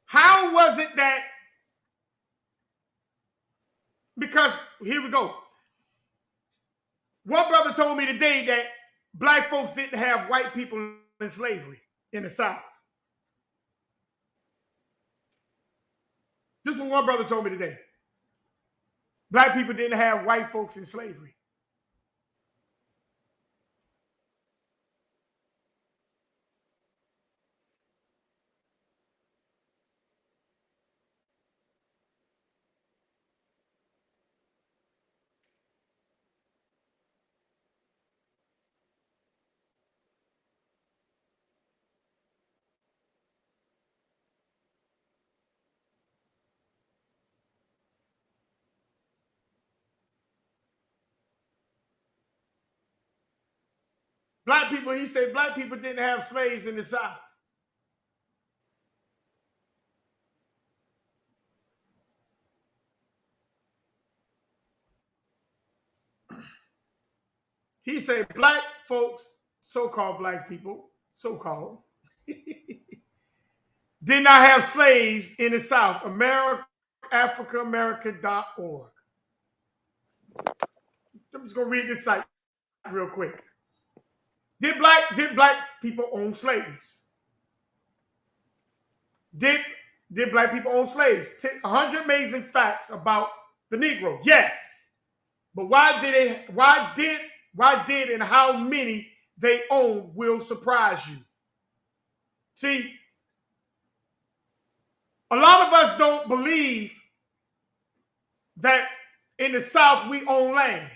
how was it that, because here we go. One brother told me today that black folks didn't have white people in slavery. in the South. This is what one brother told me today. Black people didn't have white folks in slavery. Black people, he said, black people didn't have slaves in the South. He said, black folks, so-called black people, so-called, did not have slaves in the South. AfricaAmerica.org. I'm just gonna read this site real quick. Did black people own slaves? Did black people own slaves? 100 amazing facts about the Negro. Yes, but why did and how many they own will surprise you. See, a lot of us don't believe that in the South we own land.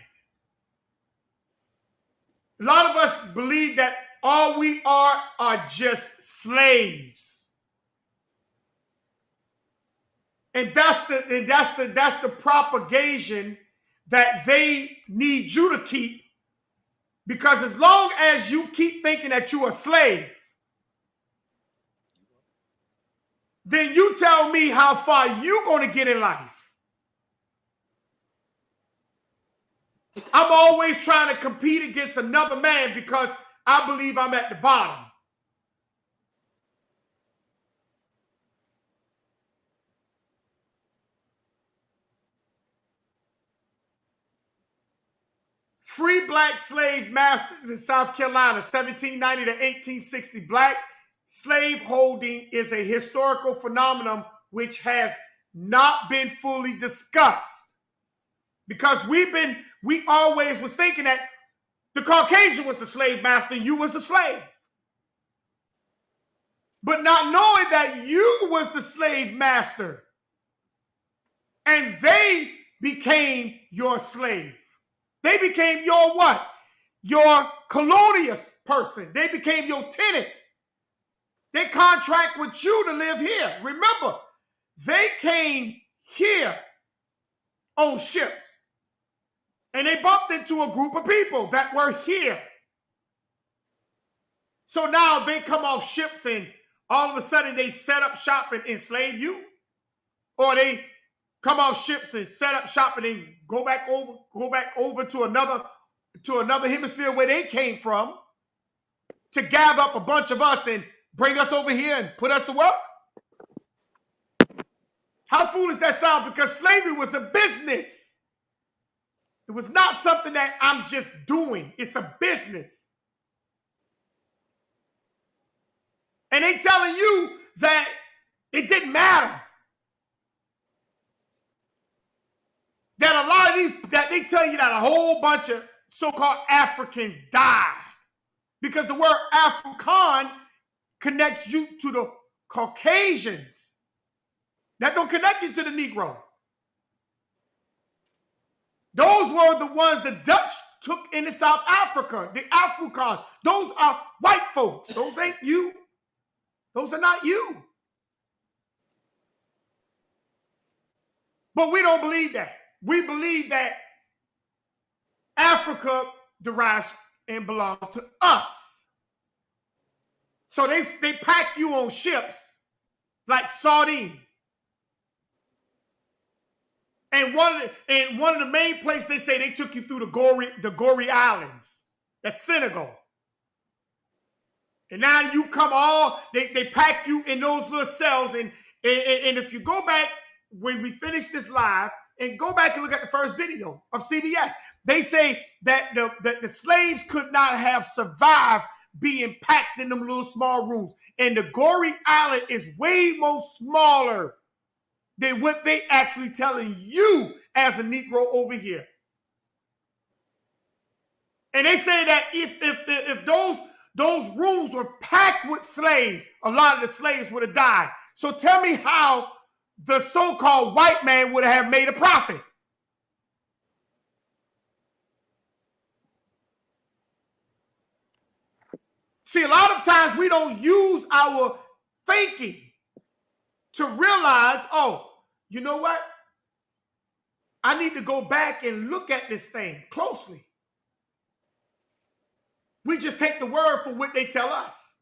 A lot of us believe that all we are just slaves. And that's the propagation that they need you to keep, because as long as you keep thinking that you're a slave, then you tell me how far you're going to get in life. I'm always trying to compete against another man because I believe I'm at the bottom. Free black slave masters in South Carolina, 1790 to 1860. Black slave holding is a historical phenomenon which has not been fully discussed, because we always was thinking that the Caucasian was the slave master and you was the slave. But not knowing that you was the slave master and they became your slave. They became your what? Your colonious person. They became your tenants. They contract with you to live here. Remember, they came here on ships and they bumped into a group of people that were here. So now they come off ships and all of a sudden they set up shop and enslave you, or they come off ships and set up shop and then go back over to another hemisphere where they came from to gather up a bunch of us and bring us over here and put us to work. How foolish that sound, because slavery was a business. It was not something that I'm just doing. It's a business. And they telling you that it didn't matter. That a lot of these, that they tell you that a whole bunch of so-called Africans died because the word African connects you to the Caucasians. That don't connect you to the Negro. Those were the ones the Dutch took into South Africa, the Afrikaans. Those are white folks. Those ain't you. Those are not you. But we don't believe that. We believe that Africa derives and belongs to us. So they pack you on ships like sardine. And one of the main places they say they took you through the Goree Islands. That's Senegal. And now you come they pack you in those little cells. And if you go back when we finish this live and go back and look at the first video of CBS, they say that the slaves could not have survived being packed in them little small rooms. And the Goree Island is way more smaller than what they actually telling you as a Negro over here. And they say that if those rooms were packed with slaves, a lot of the slaves would have died. So tell me how the so-called white man would have made a profit. See, a lot of times we don't use our thinking to realize, oh, you know what? I need to go back and look at this thing closely. We just take the word for what they tell us.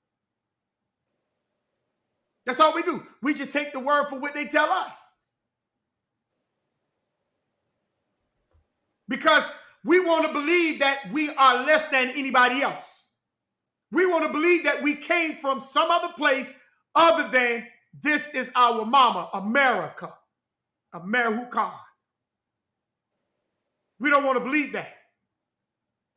That's all we do. We just take the word for what they tell us. Because we want to believe that we are less than anybody else. We want to believe that we came from some other place other than this is our mama, America. America. We don't want to believe that.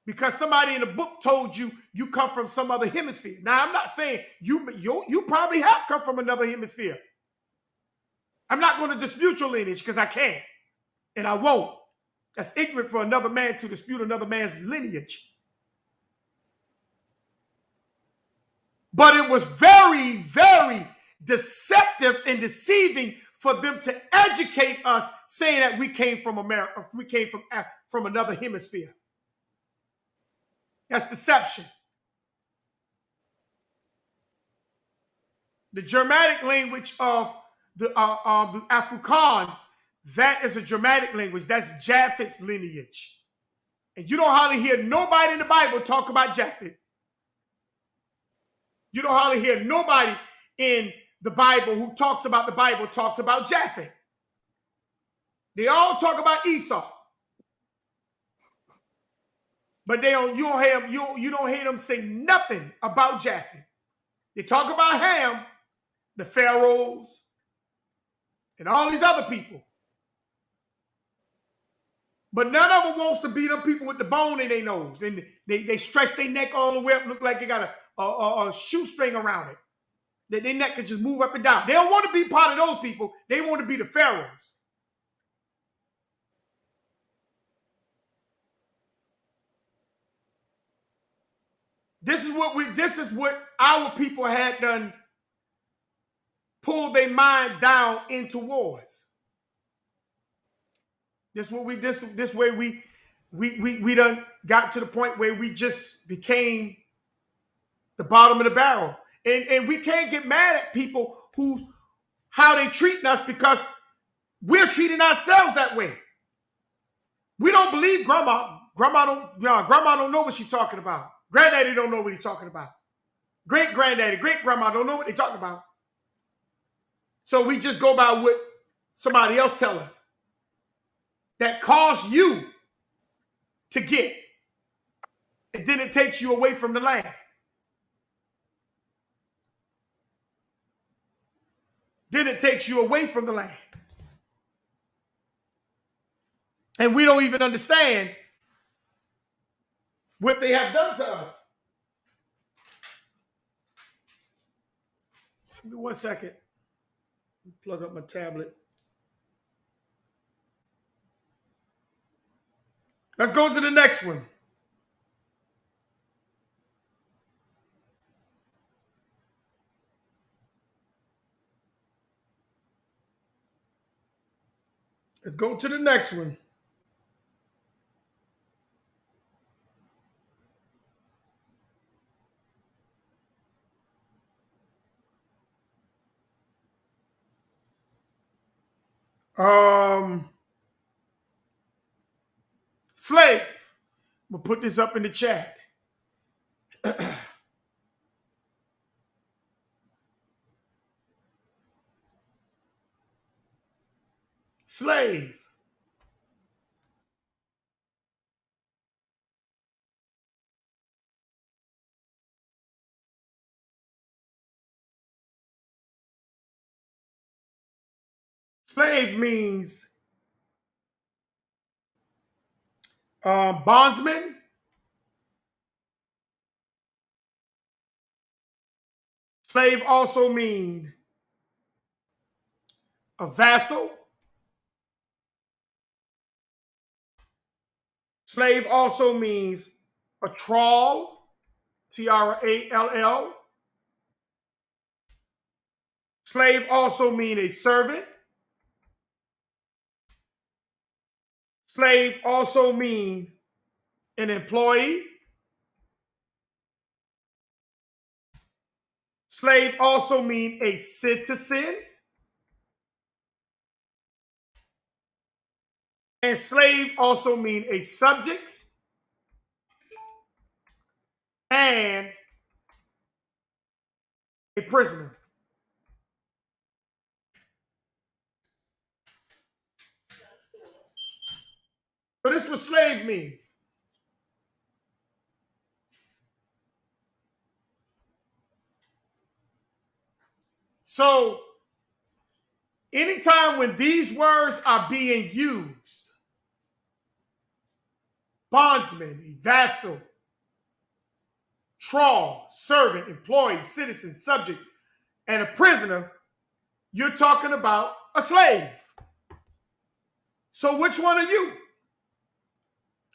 Because somebody in the book told you you come from some other hemisphere. Now, I'm not saying you probably have come from another hemisphere. I'm not going to dispute your lineage because I can't. And I won't. That's ignorant for another man to dispute another man's lineage. But it was very, very deceptive and deceiving for them to educate us saying that we came from America, we came from another hemisphere. That's deception. The Germanic language of the Afrikaans, that is a Germanic language. That's Japheth's lineage. And you don't hardly hear nobody in the Bible talk about Japhet. You don't hardly hear nobody in the Bible who talks about the Bible talks about Japhet. They all talk about Esau. But you don't hear them say nothing about Japhet. They talk about Ham, the pharaohs, and all these other people. But none of them wants to be them people with the bone in their nose. And they stretch their neck all the way up, look like they got a shoestring around it. That their neck can just move up and down. They don't want to be part of those people. They want to be the pharaohs. This is what our people had done, pulled their mind down into wars. This way we done got to the point where we just became the bottom of the barrel. And we can't get mad at people how they treating us because we're treating ourselves that way. We don't believe grandma. Grandma don't know what she's talking about. Granddaddy don't know what he's talking about. Great-granddaddy, great-grandma don't know what they're talking about. So we just go by what somebody else tell us. That caused you to get. And then it takes you away from the land. Then it takes you away from the land. And we don't even understand what they have done to us. Give me 1 second. Plug up my tablet. Let's go to the next one. Let's go to the next one. Slave. I'm gonna put this up in the chat. Slave. Slave means bondsman, Slave also mean a vassal. Slave also means a thrall, Trall. Slave also mean a servant. Slave also mean an employee. Slave also mean a citizen. And slave also mean a subject and a prisoner. So this is what slave means. So anytime when these words are being used, bondsman, vassal, thrall, servant, employee, citizen, subject, and a prisoner, you're talking about a slave. So which one are you?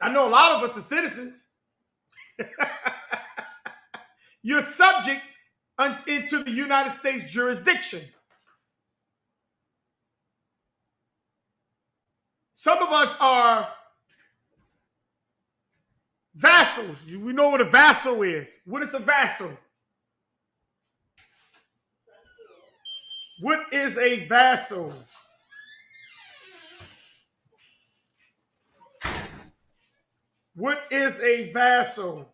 I know a lot of us are citizens. You're subject into the United States jurisdiction. Some of us are vassals. We know what a vassal is. What is a vassal? What is a vassal? What is a vassal?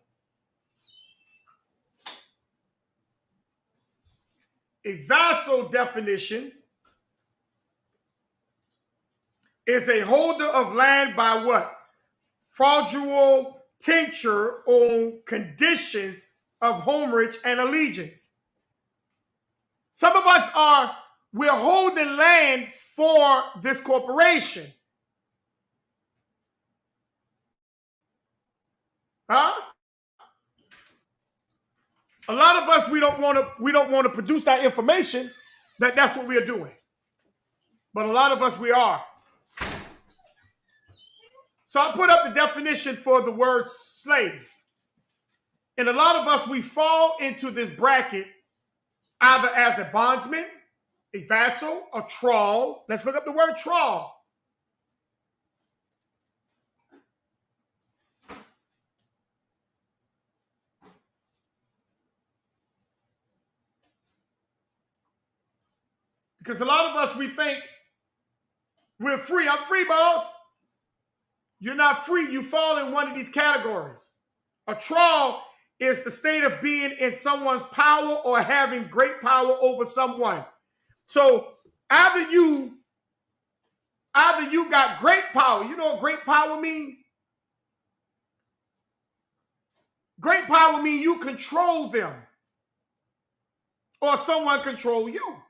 A vassal definition is a holder of land by what? Fraudulent tincture on conditions of homeage and allegiance. Some of us we're holding land for this corporation. Huh? A lot of us we don't want to produce that information that's what we are doing. But a lot of us we are. So I put up the definition for the word slave. And a lot of us we fall into this bracket either as a bondsman, a vassal, a thrall. Let's look up the word thrall. Because a lot of us, we think we're free. I'm free, boss. You're not free. You fall in one of these categories. A thrall is the state of being in someone's power or having great power over someone. So either you got great power. You know what great power means? Great power means you control them or someone control you.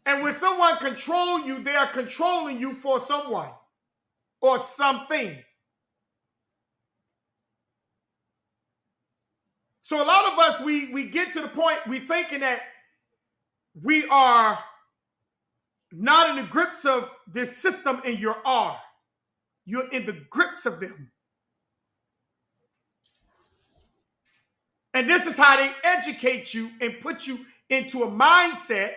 And when someone controls you, they are controlling you for someone or something. So a lot of us, we get to the point we thinking that we are not in the grips of this system, and you are. You're in the grips of them. And this is how they educate you and put you into a mindset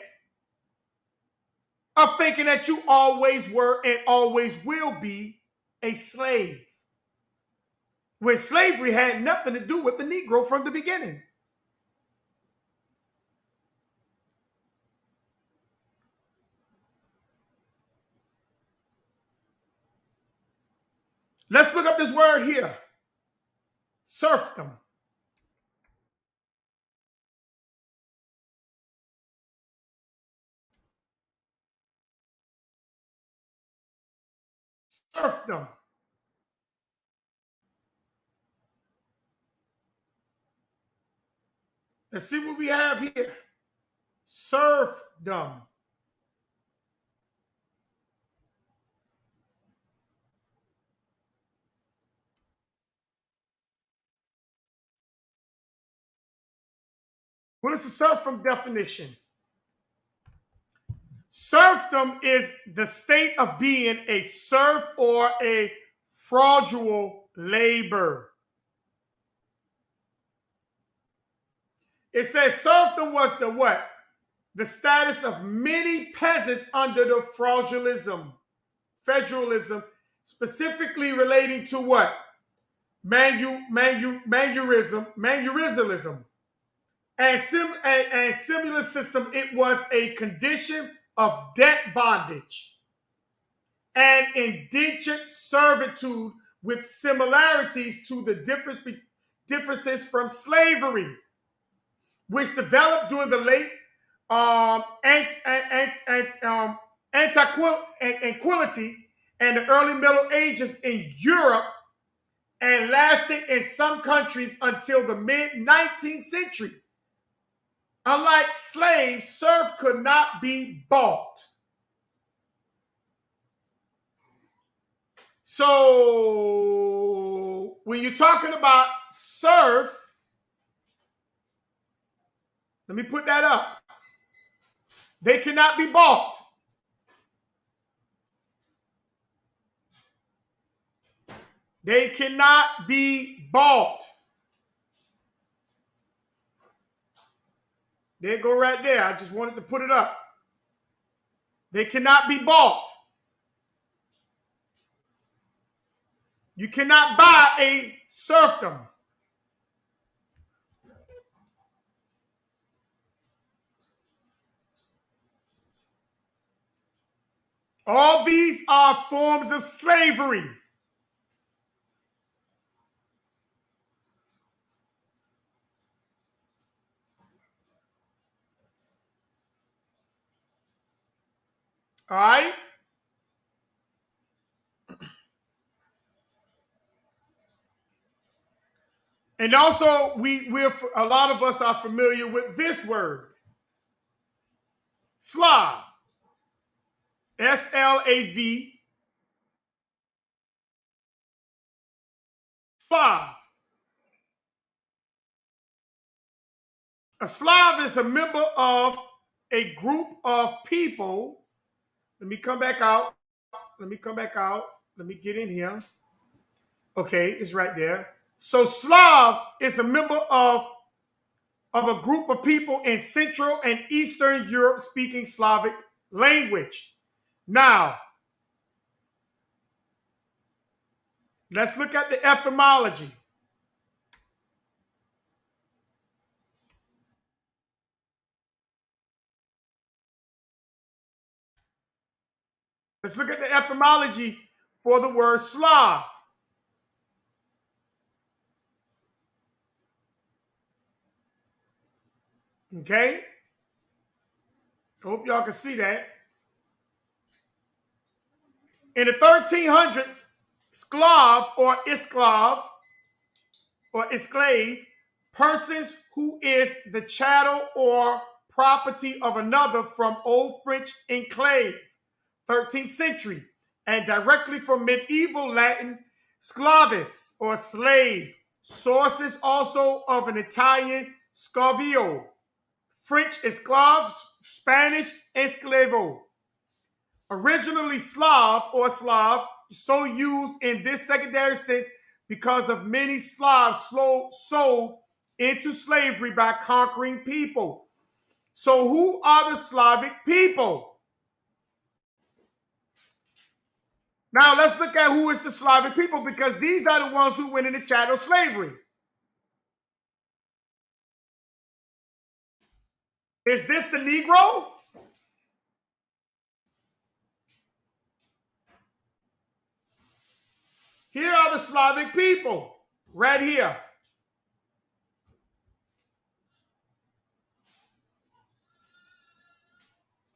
of thinking that you always were and always will be a slave. When slavery had nothing to do with the Negro from the beginning. Let's look up this word here. Serfdom. Serfdom. Let's see what we have here. Serfdom. What is the serfdom definition? Serfdom is the state of being a serf or a fraudulent labor. It says serfdom was the what? The status of many peasants under the federalism, specifically relating to what? Manurism. And similar system, it was a condition of debt bondage and indentured servitude with similarities to the differences from slavery, which developed during the late antiquity and the early Middle Ages in Europe, and lasted in some countries until the mid-19th century. Unlike slaves, serfs could not be bought. So when you're talking about serf, let me put that up. They cannot be bought. They cannot be bought. There you go right there. I just wanted to put it up. They cannot be bought. You cannot buy a serfdom. All these are forms of slavery. All right? And also, we're a lot of us are familiar with this word, Slav. S-L-A-V. Slav. A Slav is a member of a group of people. Let me come back out. Let me get in here. Okay, it's right there. So Slav is a member of a group of people in Central and Eastern Europe speaking Slavic language. Now, let's look at the etymology. Let's look at the etymology for the word Slav. Okay? Hope y'all can see that. In the 1300s, Sklav or Isklav or Esclave, persons who is the chattel or property of another, from Old French enclave, 13th century, and directly from medieval Latin sclavis or slave. Sources also of an Italian sclavio, French esclave, Spanish esclavo. Originally Slav or Slav, so used in this secondary sense because of many Slavs sold into slavery by conquering people. So who are the Slavic people? Now let's look at who is the Slavic people, because these are the ones who went into chattel slavery. Is this the Negro? Here are the Slavic people, right here.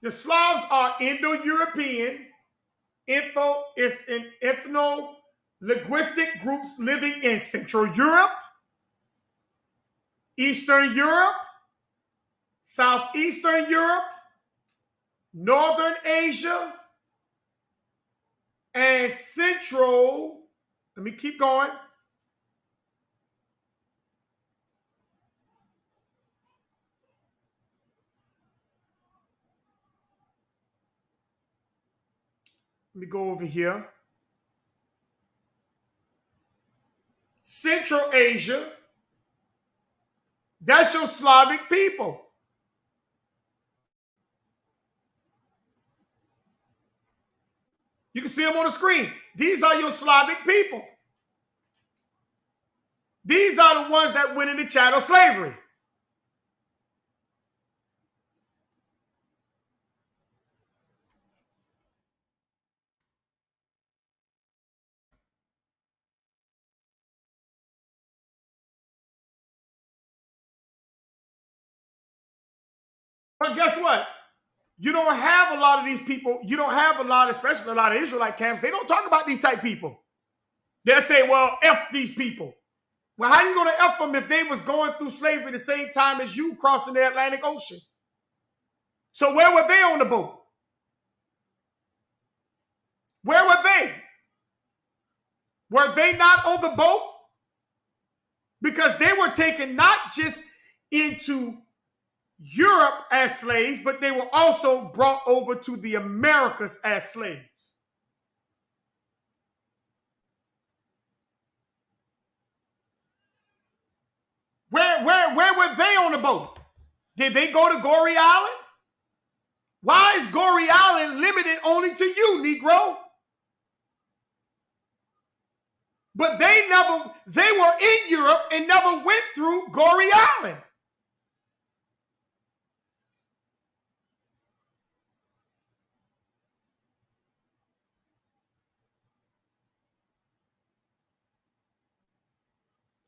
The Slavs are Indo-European, ethno-linguistic groups living in Central Europe, Eastern Europe, Southeastern Europe, Northern Asia, and Central. Let me keep going. Let me go over here. Central Asia. That's your Slavic people. You can see them on the screen. These are your Slavic people. These are the ones that went into chattel slavery. But guess what? You don't have a lot of these people. You don't have a lot, especially a lot of Israelite camps. They don't talk about these type people. They'll say, well, F these people. Well, how are you going to F them if they was going through slavery the same time as you crossing the Atlantic Ocean? So where were they on the boat? Where were they? Were they not on the boat? Because they were taken not just into Europe as slaves, but they were also brought over to the Americas as slaves. Where were they on the boat? Did they go to Goree Island? Why is Goree Island limited only to you, Negro? But they were in Europe and never went through Goree Island.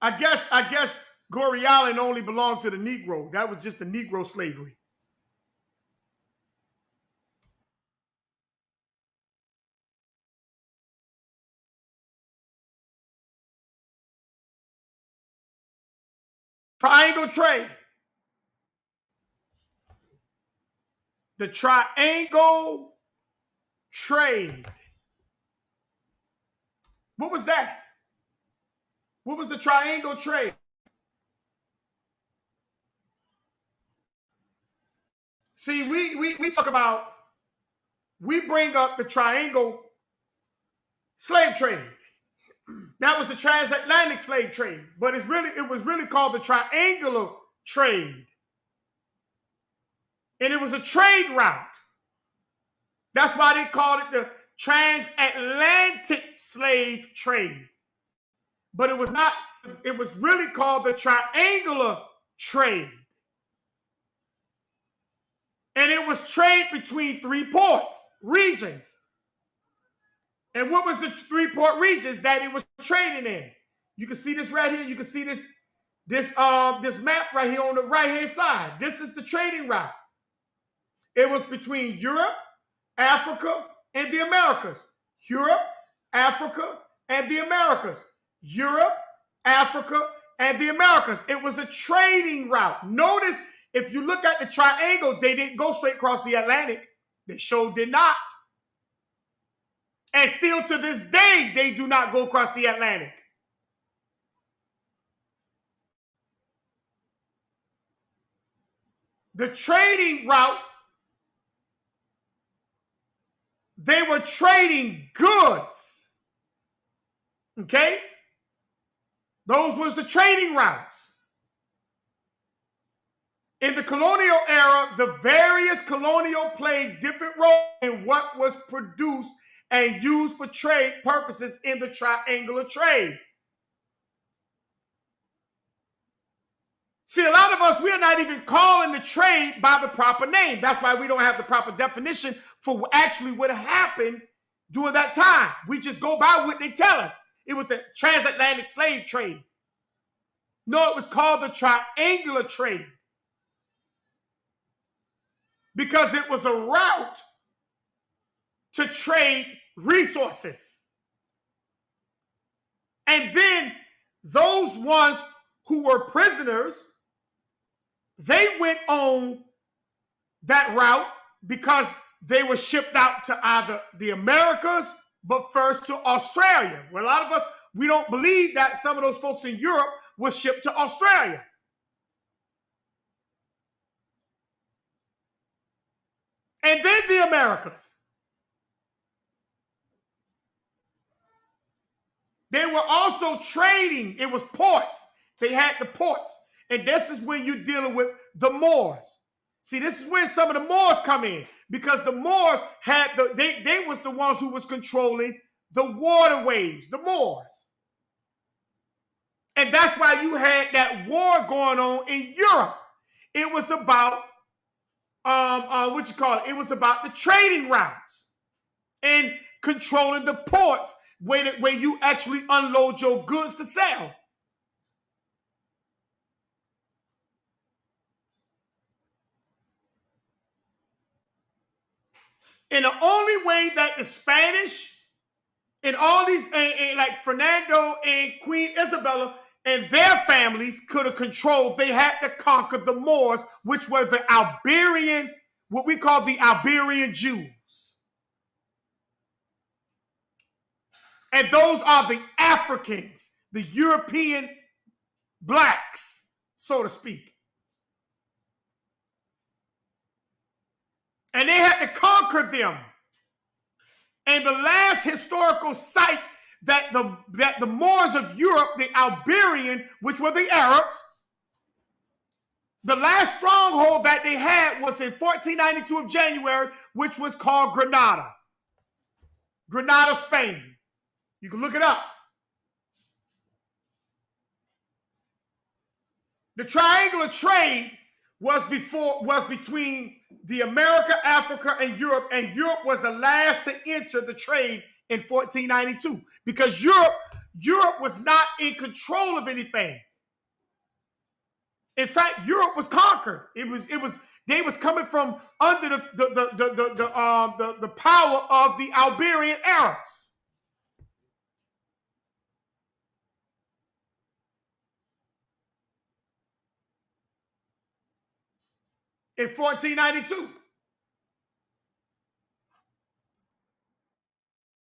I guess Goree Island only belonged to the Negro. That was just the Negro slavery. Triangle trade. The triangle trade. What was that? What was the triangle trade? See, we talk about, we bring up the triangle slave trade. That was the transatlantic slave trade, but it was really called the triangular trade. And it was a trade route. That's why they called it the transatlantic slave trade. But it was not, it was really called the triangular trade. And it was trade between three ports, regions. And what was the three port regions that it was trading in? You can see this right here. You can see this map right here on the right-hand side. This is the trading route. It was between Europe, Africa, and the Americas. Europe, Africa, and the Americas. Europe, Africa, and the Americas. It was a trading route. Notice, if you look at the triangle, they didn't go straight across the Atlantic. They sure did not. And still to this day, they do not go across the Atlantic. The trading route, they were trading goods. Okay? Those was the trading routes. In the colonial era, the various colonial played different roles in what was produced and used for trade purposes in the triangular trade. See, a lot of us, we are not even calling the trade by the proper name. That's why we don't have the proper definition for actually what happened during that time. We just go by what they tell us. It was the transatlantic slave trade. No, it was called the triangular trade because it was a route to trade resources. And then those ones who were prisoners, they went on that route because they were shipped out to either the Americas, but first to Australia. Well, a lot of us, we don't believe that some of those folks in Europe were shipped to Australia. And then the Americas. They were also trading. It was ports. They had the ports. And this is when you're dealing with the Moors. See, this is where some of the Moors come in, because the Moors had they was the ones who was controlling the waterways, the Moors. And that's why you had that war going on in Europe. It was about what you call it? It was about the trading routes and controlling the ports where you actually unload your goods to sell. And the only way that the Spanish and all these, like Fernando and Queen Isabella and their families could have controlled, they had to conquer the Moors, which were the Iberian, what we call the Iberian Jews. And those are the Africans, the European blacks, so to speak. And they had to conquer them. And the last historical site that the Moors of Europe, the Iberian, which were the Arabs, the last stronghold that they had was in 1492 of January, which was called Granada. Granada, Spain. You can look it up. The triangular trade was between the America, Africa, and Europe was the last to enter the trade in 1492 because Europe was not in control of anything. In fact, Europe was conquered. They was coming from under the power of the Iberian Arabs. In 1492.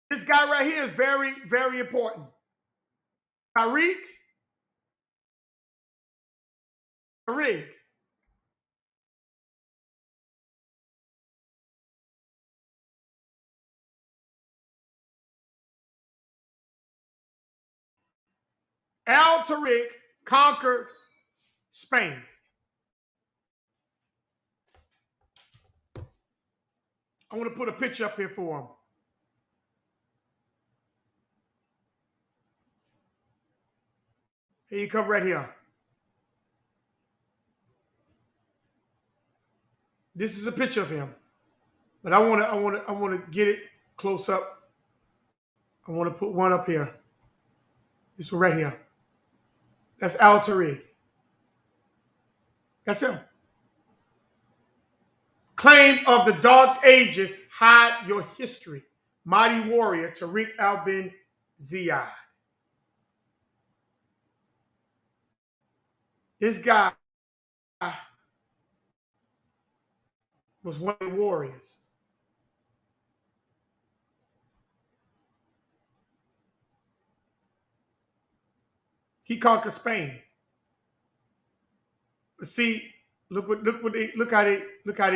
This guy right here is very, very important. Tariq. Al-Tariq conquered Spain. I want to put a picture up here for him. Here you come right here. This is a picture of him. But I want to get it close up. I want to put one up here. This one right here. That's Al-Tariq. That's him. Claim of the Dark Ages, hide your history. Mighty warrior Tariq al-Bin Ziyad. This guy was one of the warriors. He conquered Spain. But see, look how they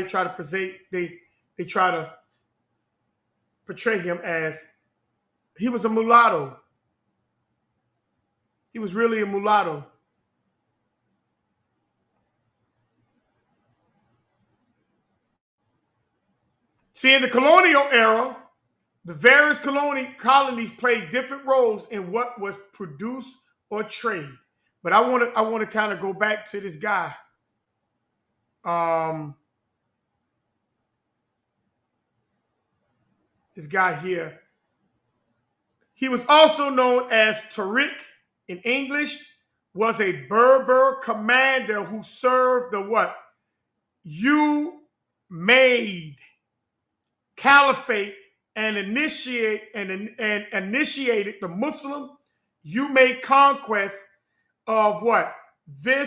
try to present. They try to portray him as he was a mulatto. He was really a mulatto. See, in the colonial era, the various colonies played different roles in what was produced or trade. But I want to kind of go back to this guy. This guy here. He was also known as Tariq in English, was a Berber commander who served the what? Umayyad Caliphate and initiated the Muslim Umayyad conquest of what? I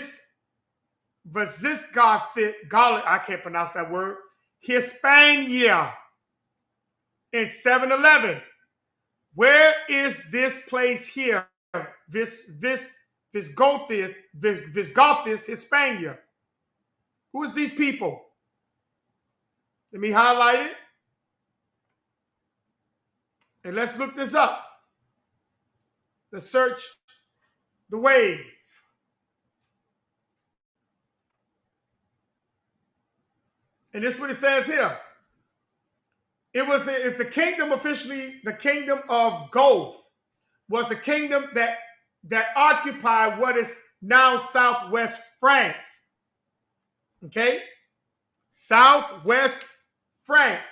can't pronounce that word. Hispania in 711. Where is this place here? Visigoths, Hispania. Who is these people? Let me highlight it. And let's look this up. Let's search the wave. And this is what it says here. If the kingdom officially, the kingdom of Goth was the kingdom that occupied what is now southwest France. Okay? Southwest France.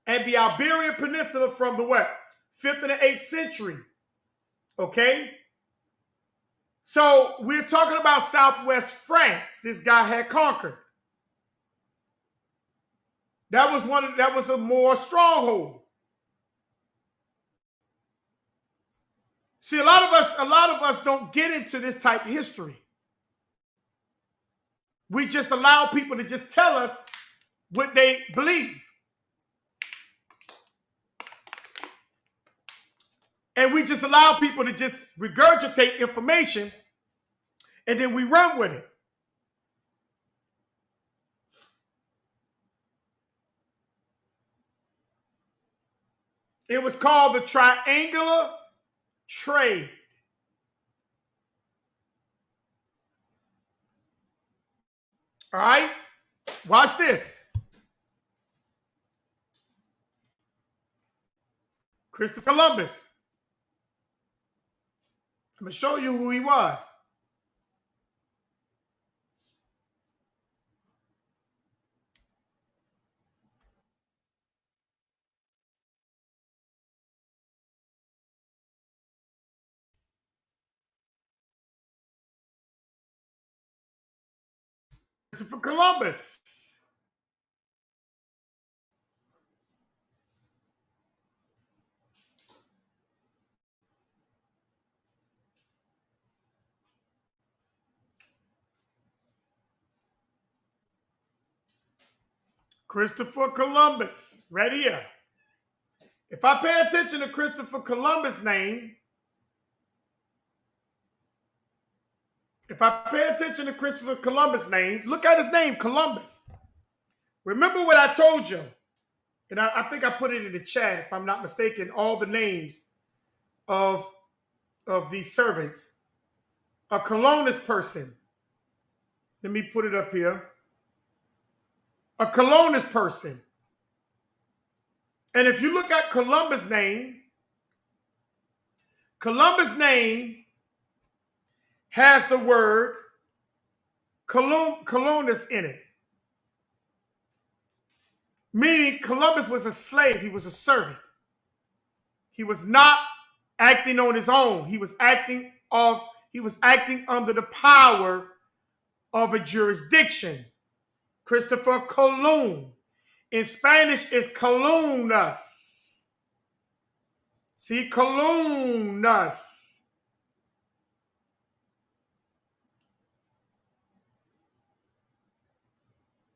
And the Iberian Peninsula from the what? 5th and the 8th century. Okay? So we're talking about southwest France. This guy had conquered. That was a more stronghold. See, a lot of us don't get into this type of history. We just allow people to just tell us what they believe. And we just allow people to just regurgitate information and then we run with it. It was called the triangular trade. All right? Watch this. Christopher Columbus. I'm going to show you who he was. Christopher Columbus. Christopher Columbus, right here. If I pay attention to Christopher Columbus' name, look at his name, Columbus. Remember what I told you, and I think I put it in the chat, if I'm not mistaken, all the names of these servants. A colonist person. Let me put it up here. A colonist person. And if you look at Columbus' name has the word colonus in it. Meaning Columbus was a slave. He was a servant. He was not acting on his own. He was acting under the power of a jurisdiction. Christopher Colon. In Spanish is columnas. See, columnas.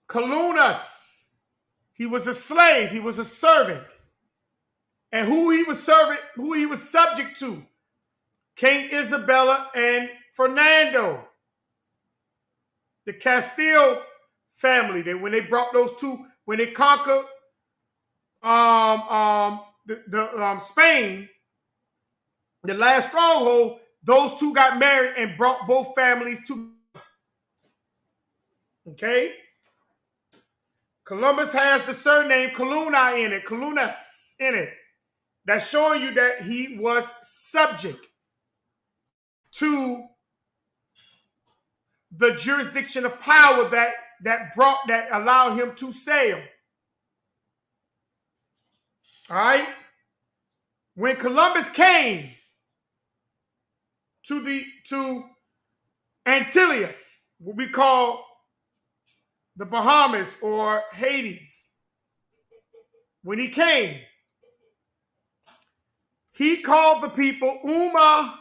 Columnas. He was a slave. He was a servant. And who he was subject to? King Isabella and Fernando. The Castile family. When they brought those two, when they conquered Spain, the last stronghold, those two got married and brought both families together. Okay? Columbus has the surname Coluna in it, Colunus in it. That's showing you that he was subject to the jurisdiction of power that allowed him to sail. All right? When Columbus came to Antilles, what we call the Bahamas or Hades, when he came, he called the people Uma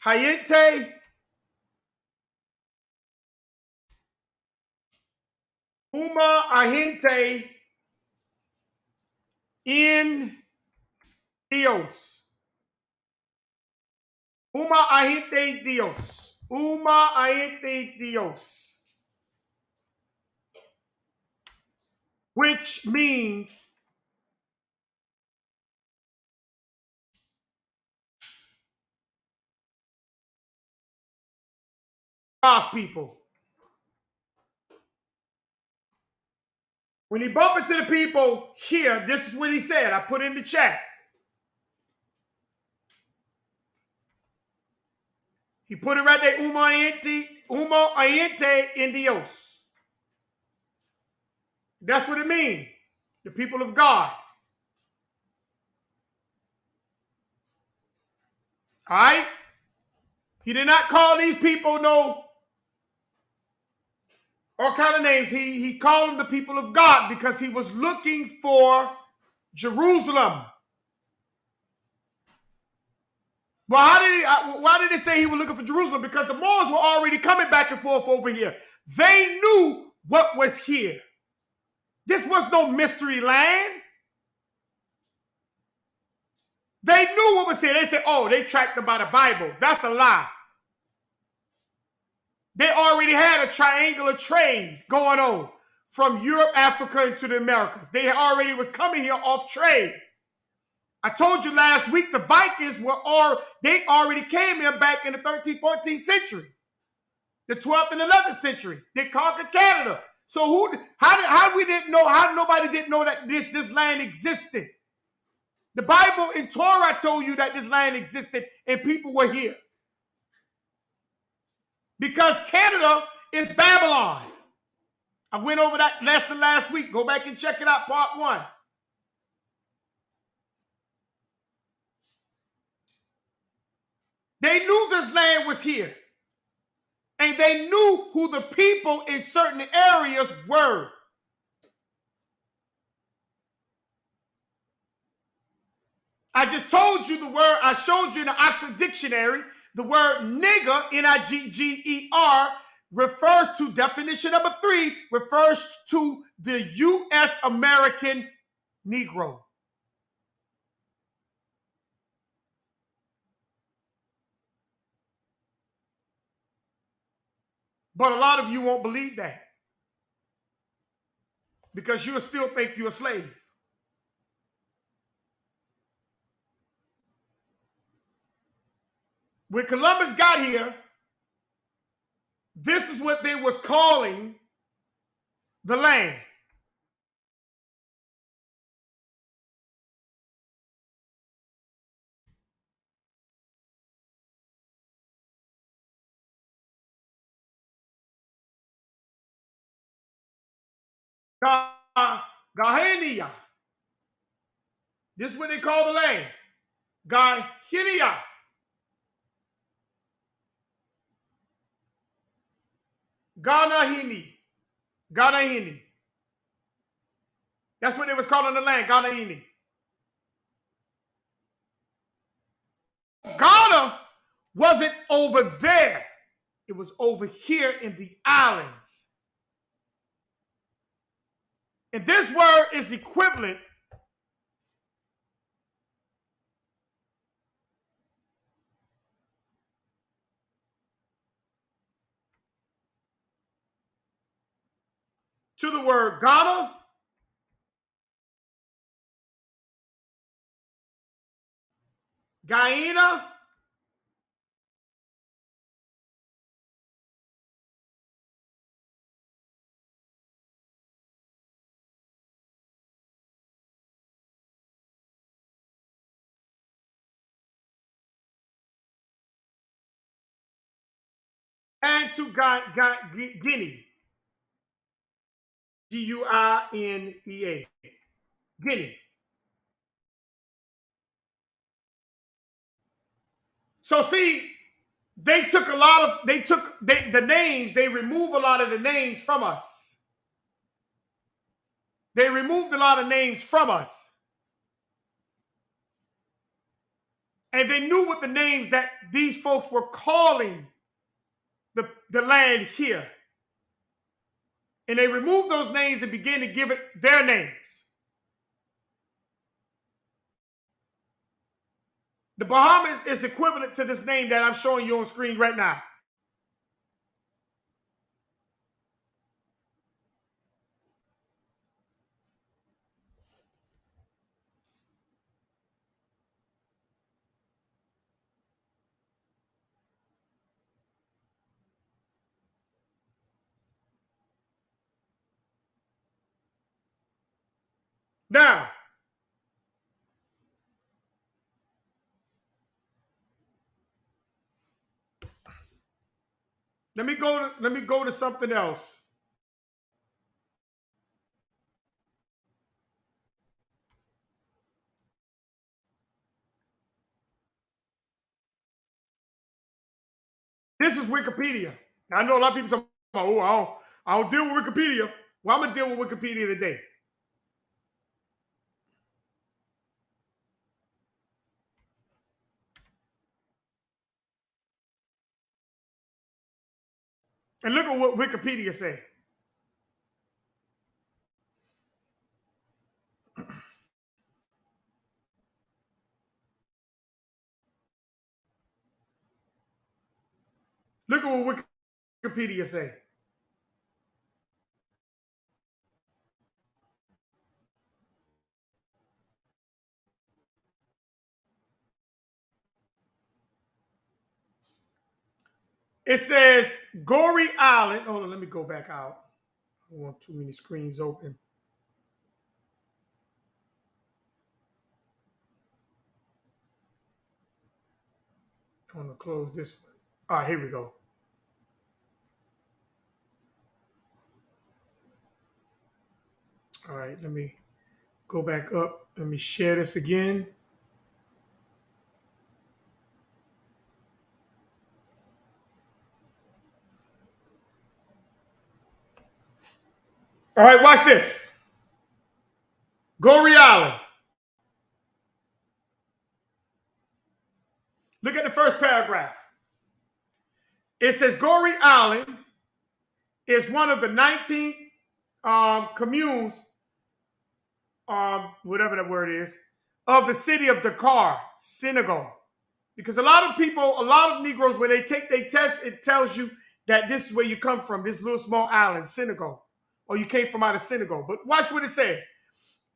Hayente in Dios. Uma Ahente Dios. Uma Ahente Dios. Which means God's people. When he bumped into the people here, this is what he said. I put in the chat. He put it right there. Humo oriente en Dios. That's what it means. The people of God. All right? He did not call these people all kind of names. He called them the people of God because he was looking for Jerusalem. Well, why did it say he was looking for Jerusalem? Because the Moors were already coming back and forth over here. They knew what was here. This was no mystery land. They knew what was here. They said, oh, they tracked them by the Bible. That's a lie. They already had a triangular trade going on from Europe, Africa, into the Americas. They already was coming here off trade. I told you last week the Vikings they already came here back in the 13th, 14th century, the 12th and 11th century. They conquered Canada. So how nobody didn't know that this land existed? The Bible in Torah told you that this land existed and people were here. Because Canada is Babylon. I went over that lesson last week. Go back and check it out, part 1. They knew this land was here. And they knew who the people in certain areas were. I just told you the word, I showed you in the Oxford Dictionary, the word nigger, N-I-G-G-E-R, refers to, definition number 3, refers to the U.S. American Negro. But a lot of you won't believe that. Because you'll still think you're a slave. When Columbus got here, this is what they was calling the land. Gahenia. This is what they call the land. Gahenia. Ganahini. Ganahini. That's what they was calling the land, Ganahini. Ghana wasn't over there. It was over here in the islands. And this word is equivalent to the word Ghana, Guyana, and to Guinea. Guinea. Guinea. So see, they took the names, they removed a lot of the names from us. They removed a lot of names from us. And they knew what the names that these folks were calling the land here. And they removed those names and began to give it their names. The Bahamas is equivalent to this name that I'm showing you on screen right now. Now, let me go to something else. This is Wikipedia. Now, I know a lot of people talk about, oh, I don't deal with Wikipedia. Well, I'm going to deal with Wikipedia today. And look at what Wikipedia said. Look at what Wikipedia say. It says Goree Island. Hold on, let me go back out. I don't want too many screens open. I want to close this one. All right, here we go. All right, let me go back up. Let me share this again. All right, watch this. Goree Island. Look at the first paragraph. It says Goree Island is one of the 19 communes, whatever that word is, of the city of Dakar, Senegal. Because a lot of Negroes, when they take their test, it tells you that this is where you come from, this little small island, Senegal, or you came from out of Senegal. But watch what it says.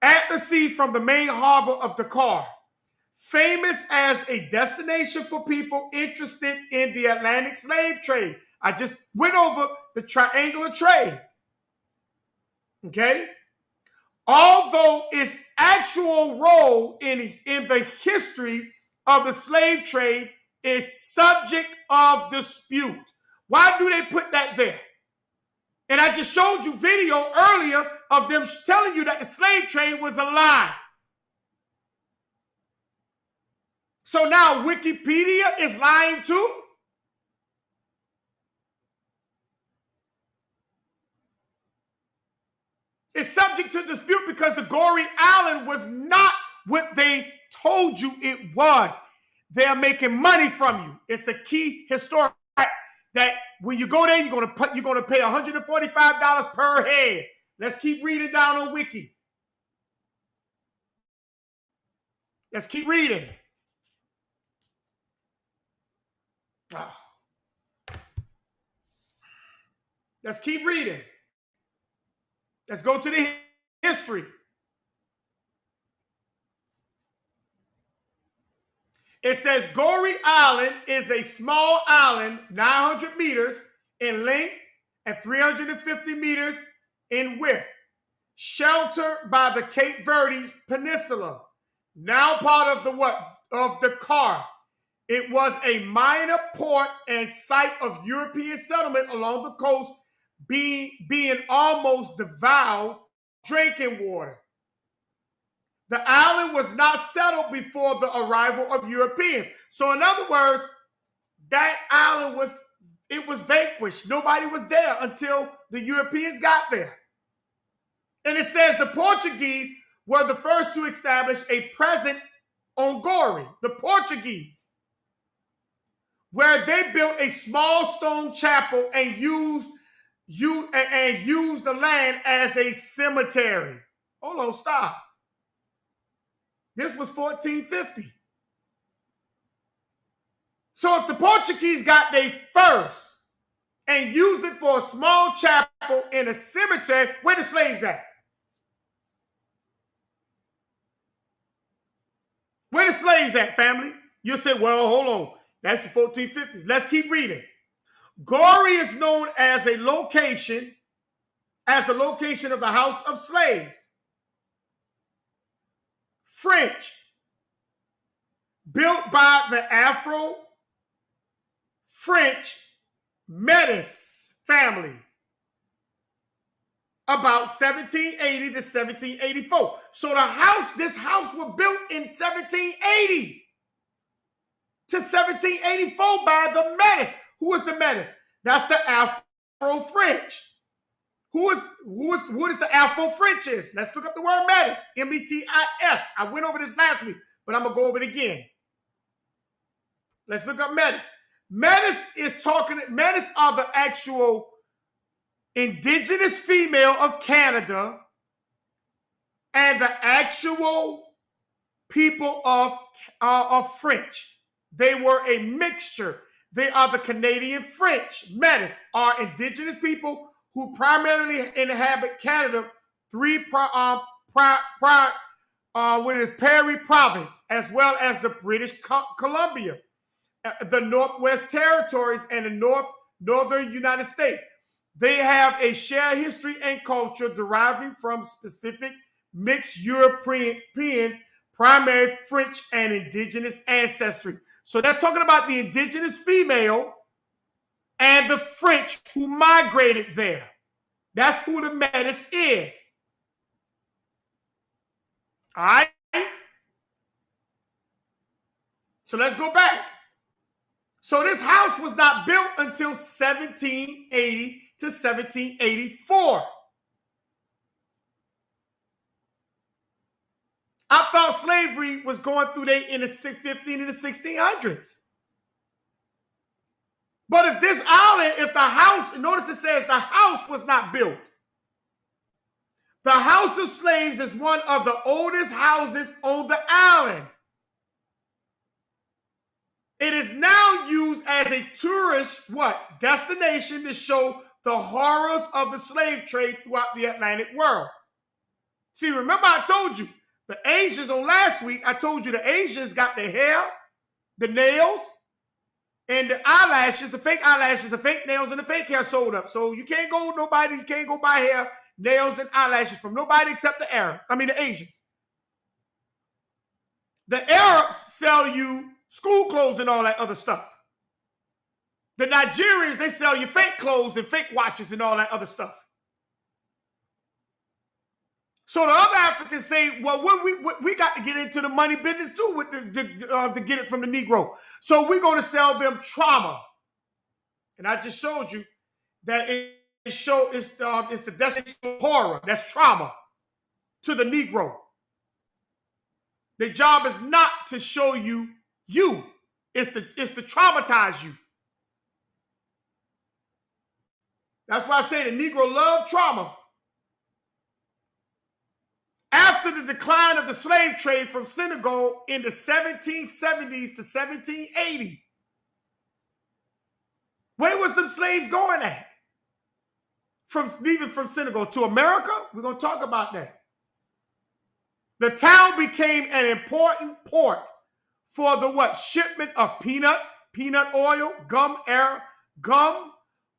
At the sea from the main harbor of Dakar, famous as a destination for people interested in the Atlantic slave trade. I just went over the triangular trade. Okay? Although its actual role in the history of the slave trade is subject of dispute. Why do they put that there? And I just showed you video earlier of them telling you that the slave trade was a lie. So now Wikipedia is lying too? It's subject to dispute because the Goree Island was not what they told you it was. They're making money from you. It's a key historic fact that when you go there, you're gonna pay $145 per head. Let's keep reading down on Wiki. Let's keep reading. Oh. Let's keep reading. Let's go to the history. It says Goree Island is a small island, 900 meters in length and 350 meters in width, sheltered by the Cape Verde Peninsula, now part of the what? Of Dakar. It was a minor port and site of European settlement along the coast, being almost devout drinking water. The island was not settled before the arrival of Europeans. So in other words, that island was vanquished. Nobody was there until the Europeans got there. And it says the Portuguese were the first to establish a presence on Goree, the Portuguese, where they built a small stone chapel and used the land as a cemetery. Hold on, stop. This was 1450. So if the Portuguese got there first and used it for a small chapel in a cemetery, where the slaves at? Where the slaves at, family? You say, well, hold on. That's the 1450s. Let's keep reading. Goree is known as the location of the House of Slaves. French, built by the Afro-French Metis family, about 1780 to 1784. So this house was built in 1780 to 1784 by the Metis. Who is the Metis? That's the Afro-French. What is the Afro-French is? Let's look up the word Metis. M-E-T-I-S. I went over this last week, but I'm going to go over it again. Let's look up Metis. Metis are the actual indigenous female of Canada and the actual people of French. They were a mixture. They are the Canadian French. Metis are indigenous people who primarily inhabit Canada, Prairie Province, as well as the British Columbia, the Northwest Territories, and the northern United States. They have a shared history and culture deriving from specific mixed European, primary French, and indigenous ancestry. So that's talking about the indigenous female and the French who migrated there. That's who the Metis is. All right? So let's go back. So this house was not built until 1780 to 1784. I thought slavery was going through there in the 15 and the 1600s. But if this island, if the house, notice it says the house was not built. The House of Slaves is one of the oldest houses on the island. It is now used as a tourist destination to show the horrors of the slave trade throughout the Atlantic world. See, remember I told you, the Asians on last week, I told you the Asians got the hair, the nails, and the eyelashes, the fake eyelashes, the fake nails, and the fake hair sold up. So you can't go buy hair, nails, and eyelashes from nobody except the Asians. The Arabs sell you school clothes and all that other stuff. The Nigerians, they sell you fake clothes and fake watches and all that other stuff. So the other Africans say, well, we got to get into the money business too to get it from the Negro. So we're going to sell them trauma. And I just showed you that it's the destination of horror. That's trauma to the Negro. Their job is not to show you. It's to traumatize you. That's why I say the Negro love trauma. After the decline of the slave trade from Senegal in the 1770s to 1780, where was them slaves going at? Leaving from Senegal to America? We're going to talk about that. The town became an important port for the shipment of peanuts, peanut oil, gum,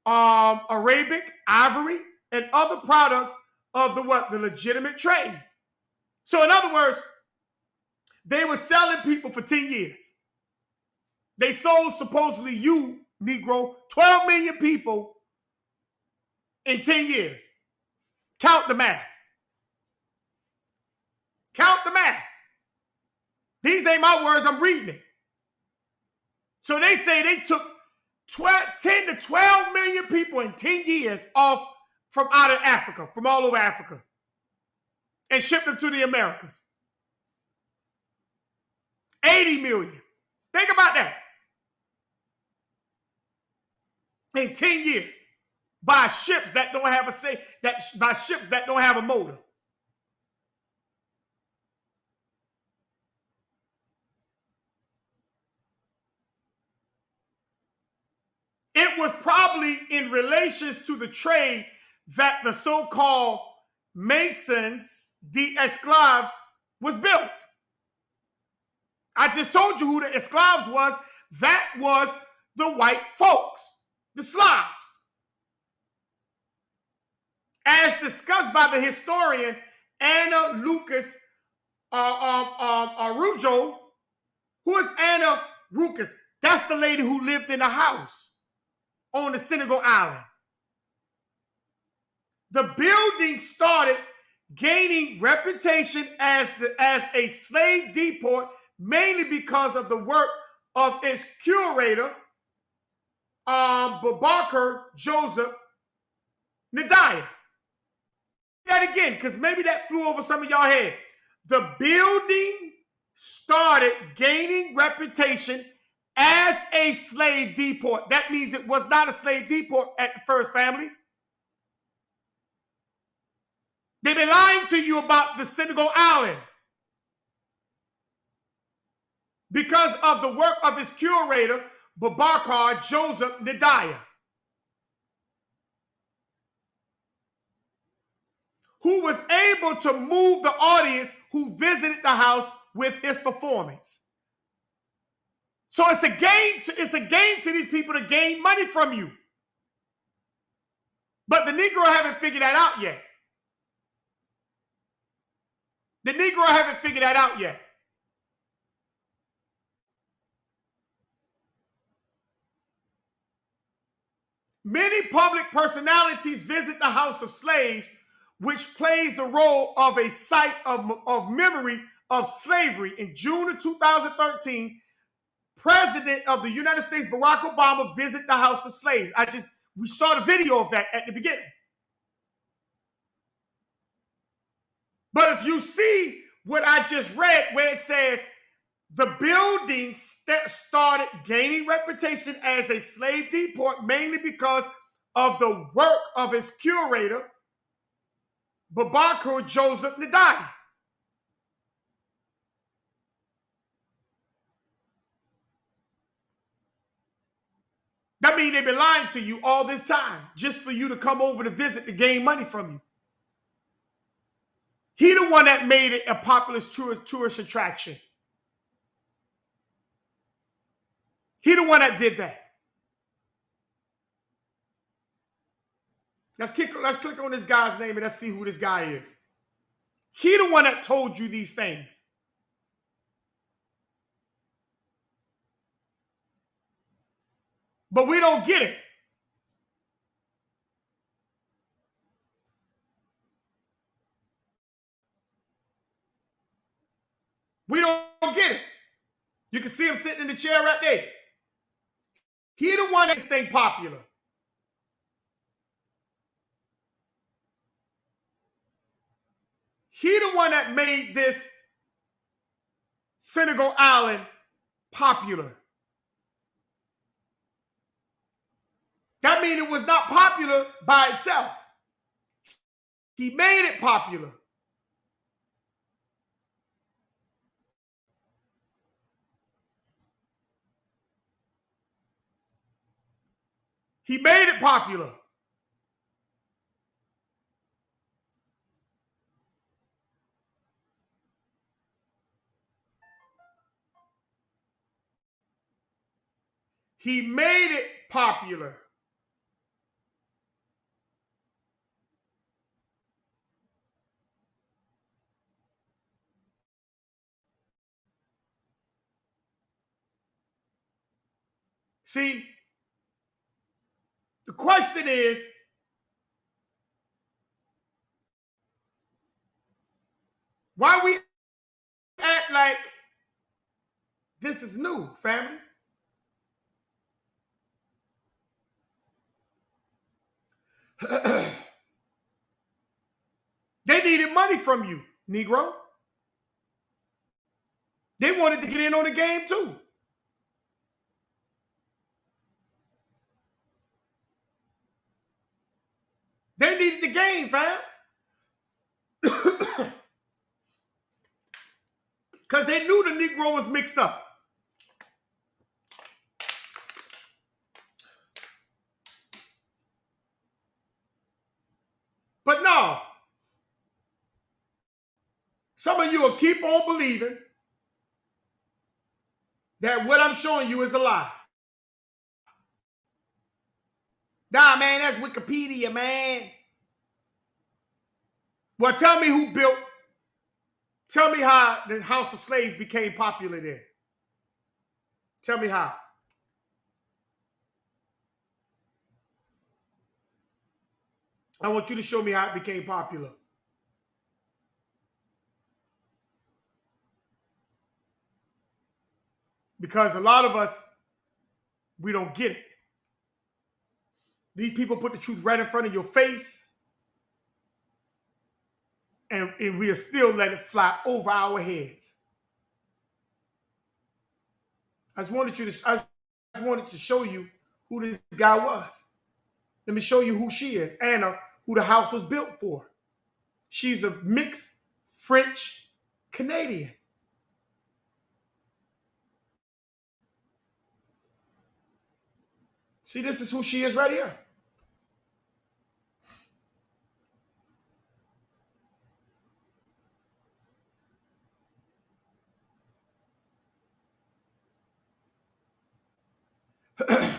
Arabic, ivory, and other products of the legitimate trade. So in other words, they were selling people for 10 years. They sold supposedly Negro, 12 million people in 10 years. Count the math. Count the math. These ain't my words, I'm reading it. So they say they took 10 to 12 million people in 10 years off from out of Africa, from all over Africa, and shipped them to the Americas. 80 million. Think about that. In 10 years, by ships that don't have by ships that don't have a motor. It was probably in relations to the trade that the so-called Masons d'Esclaves was built. I just told you who the Esclaves was. That was the white folks, the Slavs. As discussed by the historian Anna Lucas Rujo, who is Anna Rukas? That's the lady who lived in the house on the Senegal Island. The building started gaining reputation as a slave depot, mainly because of the work of its curator, Babakar Joseph Nadaya. That again, because maybe that flew over some of y'all head. The building started gaining reputation as a slave depot. That means it was not a slave depot at the first, family. They've been lying to you about the Senegal Island because of the work of his curator, Babakar Joseph Nadaya, who was able to move the audience who visited the house with his performance. So it's a game to these people to gain money from you. But the Negro haven't figured that out yet. The Negro haven't figured that out yet. Many public personalities visit the house of slaves, which plays the role of a site of memory of slavery. In June of 2013, President of the United States, Barack Obama, visited the house of slaves. We saw the video of that at the beginning. But if you see what I just read, where it says the building started gaining reputation as a slave depot, mainly because of the work of its curator, Babakar Joseph Nadaya. That means they've been lying to you all this time just for you to come over to visit to gain money from you. He the one that made it a popular tourist attraction. He the one that did that. Let's click on this guy's name and let's see who this guy is. He the one that told you these things. But we don't get it. We don't get it. You can see him sitting in the chair right there. He the one that's thing popular. He the one that made this Senegal Island popular. That means it was not popular by itself. He made it popular. He made it popular. He made it popular. See, the question is, why we act like this is new, family? They needed money from you, Negro. They wanted to get in on the game too. They needed the game, fam. Because they knew the Negro was mixed up. But no. Some of you will keep on believing that what I'm showing you is a lie. Nah, man, that's Wikipedia, man. Well, tell me who built Tell me how the House of Slaves became popular then. Tell me how. I want you to show me how it became popular. Because a lot of us, we don't get it. These people put the truth right in front of your face, and we are still letting it fly over our heads. I just wanted to show you who this guy was. Let me show you who she is. Anna, who the house was built for. She's a mixed French Canadian. See, this is who she is right here.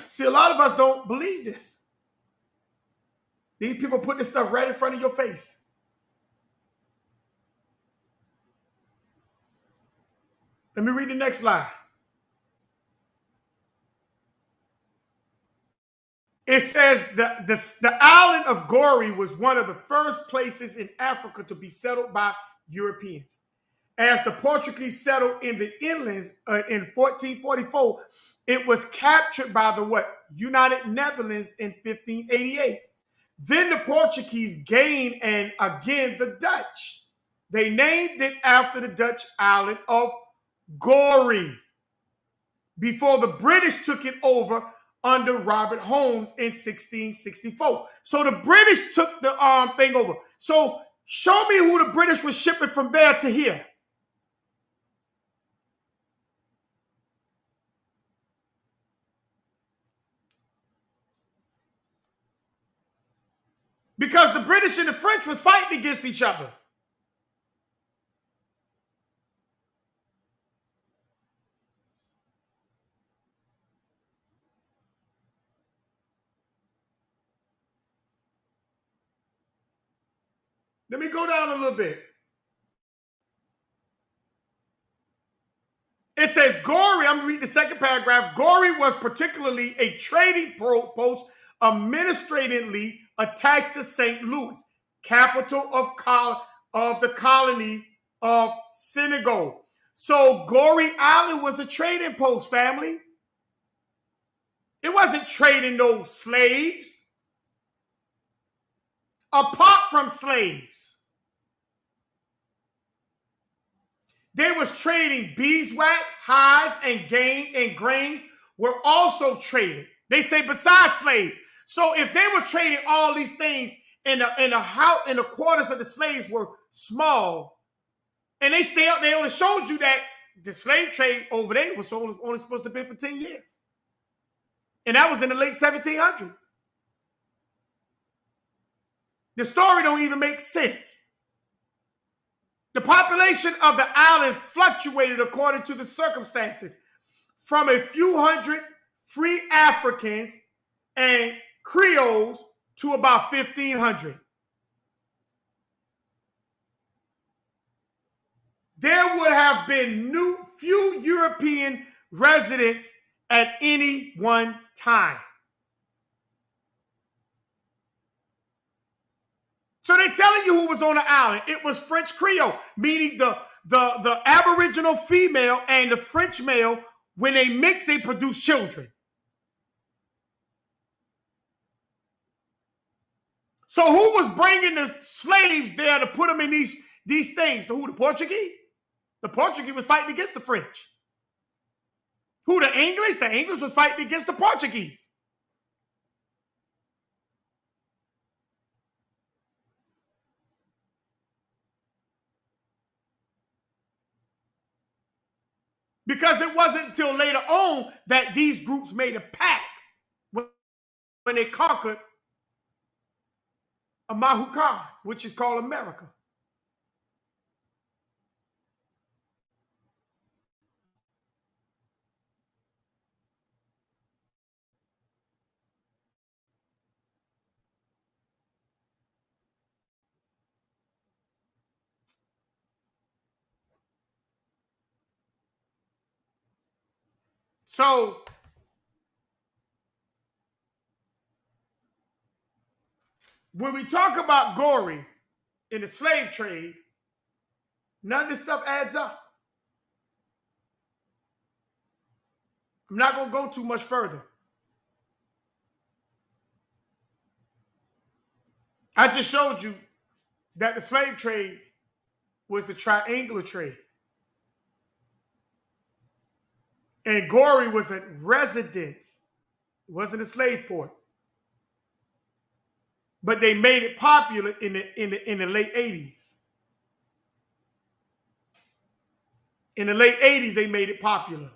See, a lot of us don't believe this. These people put this stuff right in front of your face. Let me read the next line. It says the island of Goree was one of the first places in Africa to be settled by Europeans. As the Portuguese settled in the inlands in 1444, it was captured by the United Netherlands in 1588. Then the Portuguese gained, and again the Dutch. They named it after the Dutch island of Goree before the British took it over under Robert Holmes in 1664. So the British took the thing over. So show me who the British was shipping from there to here. Because the British and the French was fighting against each other. Let me go down a little bit. It says Goree, I'm going to read the second paragraph. Goree was particularly a trading post administratively attached to St. Louis, capital of the colony of Senegal. So Goree Island was a trading post, family. It wasn't trading no slaves. Apart from slaves, they was trading beeswax, hides, and grains were also traded. They say besides slaves. So if they were trading all these things, and the quarters of the slaves were small, and they only showed you that the slave trade over there was only supposed to be for 10 years. And that was in the late 1700s. The story don't even make sense. The population of the island fluctuated according to the circumstances, from a few hundred free Africans and Creoles to about 1,500. There would have been few European residents at any one time. So they're telling you who was on the island. It was French Creole, meaning the Aboriginal female and the French male, when they mix, they produce children. So who was bringing the slaves there to put them in these things? Who, the Portuguese? The Portuguese was fighting against the French. Who, the English? The English was fighting against the Portuguese. Because it wasn't until later on that these groups made a pact when they conquered Amahuka, which is called America. So when we talk about Goree in the slave trade, none of this stuff adds up. I'm not going to go too much further. I just showed you that the slave trade was the triangular trade. And Goree was a residence. It wasn't a slave port. But they made it popular in the late 80s. In the late 80s, they made it popular.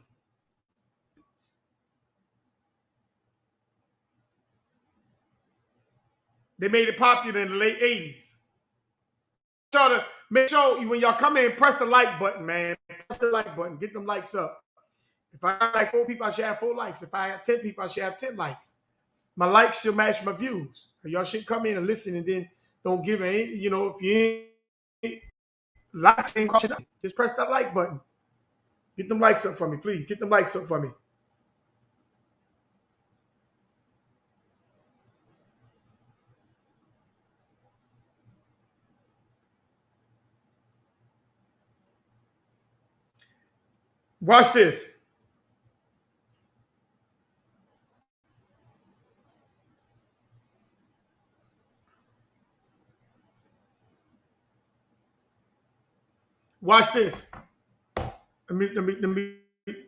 They made it popular in the late 80s. So to make sure when y'all come in, press the like button, man. Press the like button. Get them likes up. If I have like 4 people, I should have 4 likes. If I have 10 people, I should have 10 likes. My likes should match my views. Y'all should come in and listen and then don't give any, if you ain't likes, ain't cost you nothing. Just press that like button. Get them likes up for me, please. Get them likes up for me. Watch this. Watch this. Let me.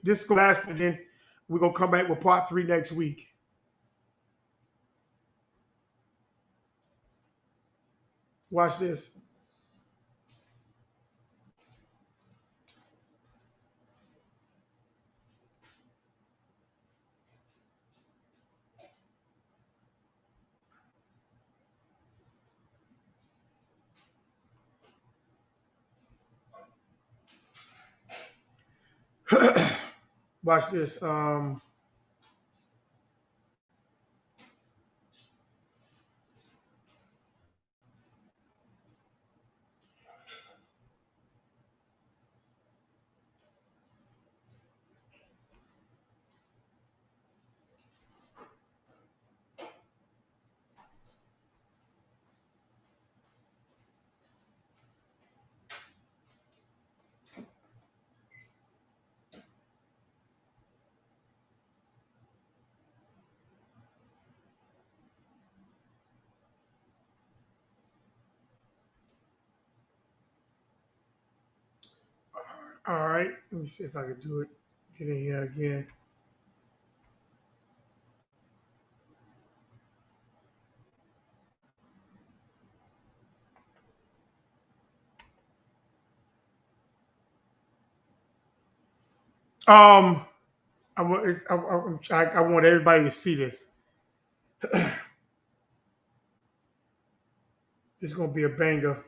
This is gonna last, and then we're gonna come back with part 3 next week. Watch this. Watch this. All right. Let me see if I can do it. Get in here again. I want everybody to see this. This is gonna be a banger.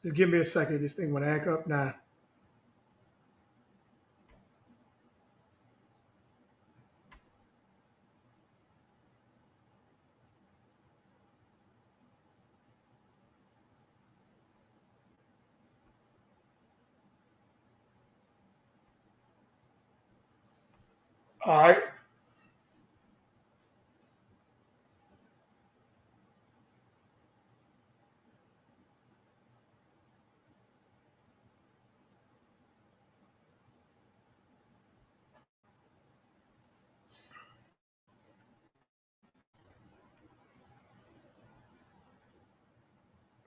Just give me a second. This thing wanna act up now. All right.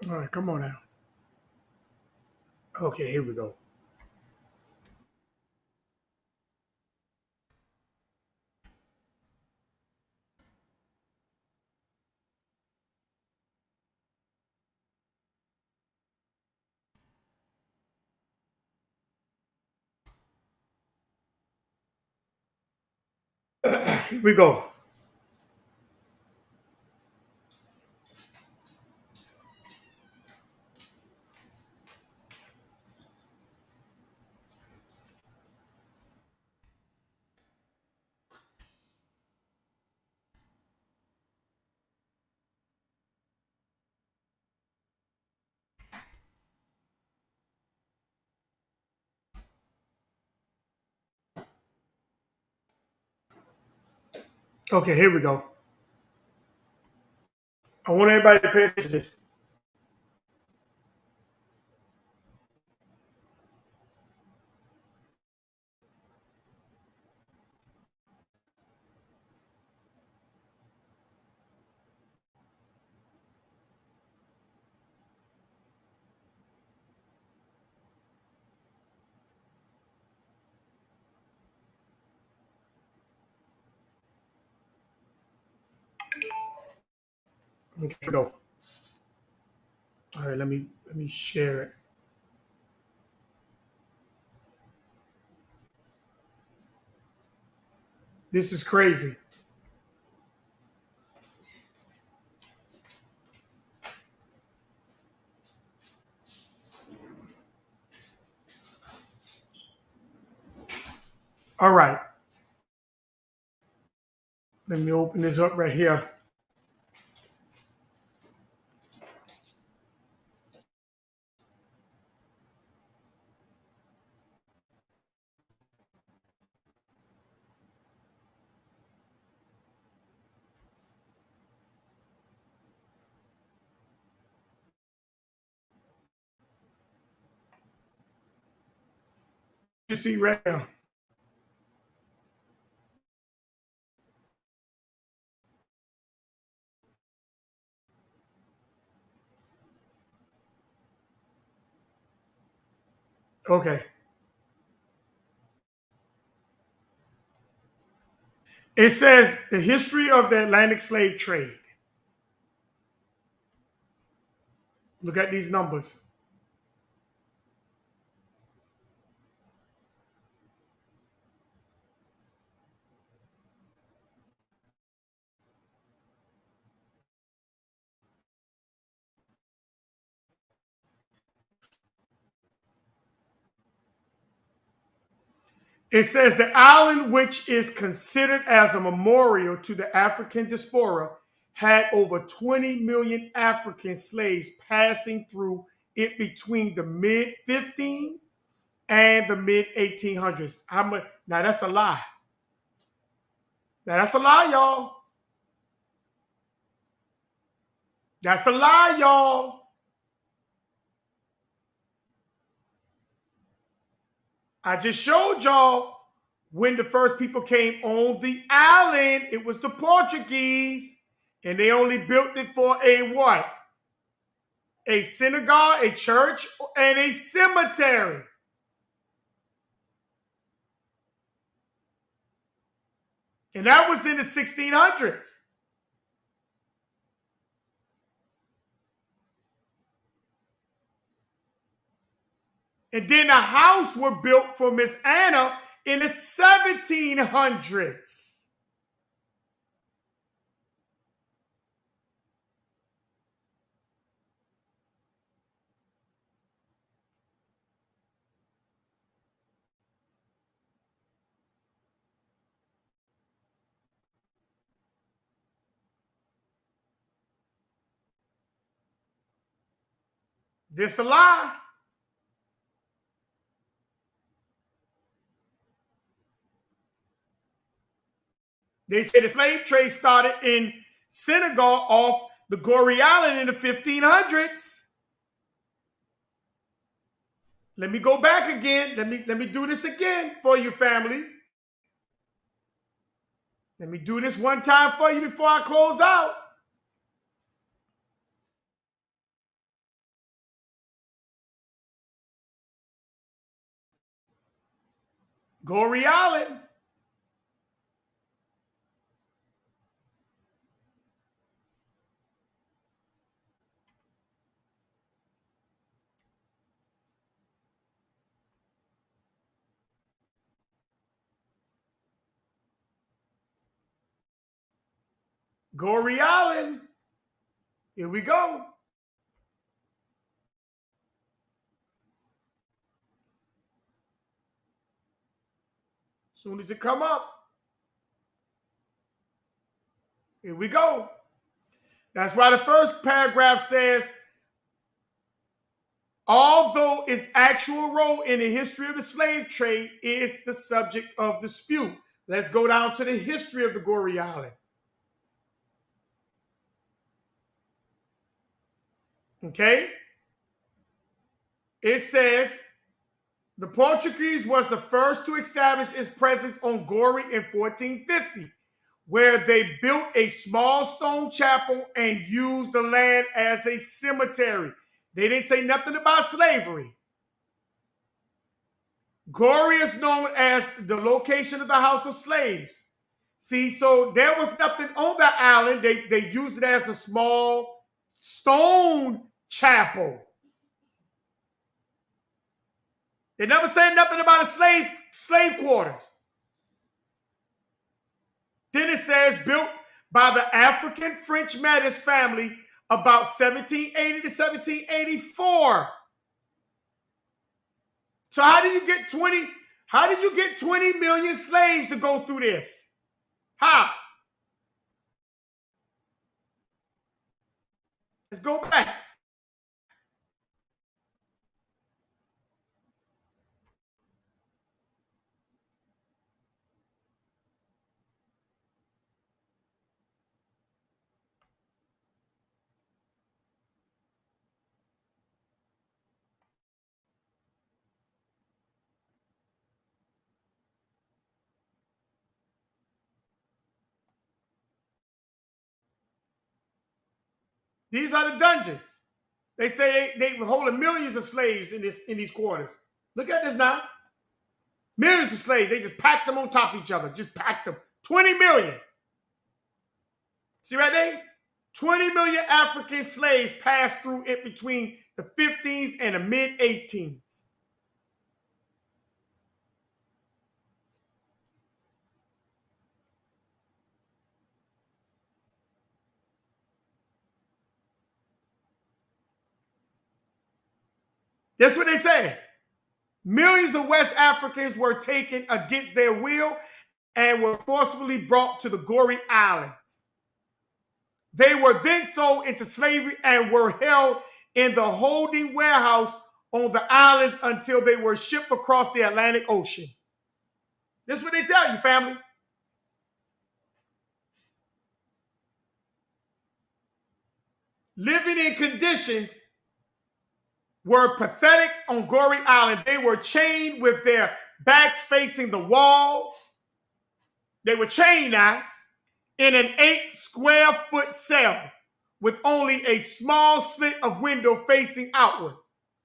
All right, come on now. Okay, here we go. Here we go. Okay, here we go. I want everybody to pay attention to this. Okay, here we go. All right, let me share it. This is crazy. All right. Let me open this up right here. You see right now. Okay. It says the history of the Atlantic slave trade. Look at these numbers. It says the island, which is considered as a memorial to the African diaspora, had over 20 million African slaves passing through it between the mid 15 and the mid 1800s. How much? Now that's a lie. Now that's a lie, y'all. That's a lie, y'all. I just showed y'all when the first people came on the island, it was the Portuguese, and they only built it for a what? A synagogue, a church, and a cemetery. And that was in the 1600s. And then a house were built for Miss Anna in the 1700s. This a lie. They say the slave trade started in Senegal off the Goree Island in the 1500s. Let me go back again. Let me do this again for you, family. Let me do this one time for you before I close out. Goree Island. Goree Island. Here we go. Soon as it come up. Here we go. That's why the first paragraph says, although its actual role in the history of the slave trade is the subject of dispute. Let's go down to the history of the Goree Island. Okay? It says the Portuguese was the first to establish its presence on Goree in 1450, where they built a small stone chapel and used the land as a cemetery. They didn't say nothing about slavery. Goree is known as the location of the house of slaves. See, so there was nothing on that island. They used it as a small stone chapel. They never said nothing about a slave quarters. Then it says built by the African French Metis family about 1780 to 1784. So how did you get 20 million slaves to go through this? How? Let's go back. These are the dungeons. They say they were holding millions of slaves in these quarters. Look at this now. Millions of slaves. They just packed them on top of each other. Just packed them. 20 million. See right there? 20 million African slaves passed through it between the 15s and the mid-18s. That's what they said. Millions of West Africans were taken against their will and were forcibly brought to the Goree Islands. They were then sold into slavery and were held in the holding warehouse on the islands until they were shipped across the Atlantic Ocean. This is what they tell you, family. Living in conditions were pathetic on Goree Island. They were chained with their backs facing the wall. They were chained now in an 8 square foot cell with only a small slit of window facing outward.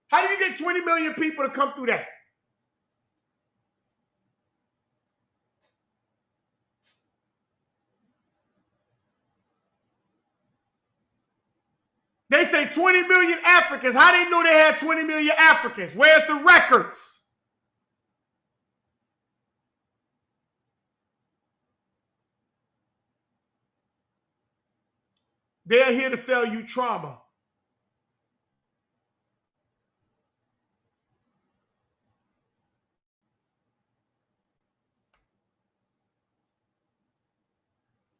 How do you get 20 million people to come through that? They say 20 million Africans. How do they know they had 20 million Africans? Where's the records? They're here to sell you trauma.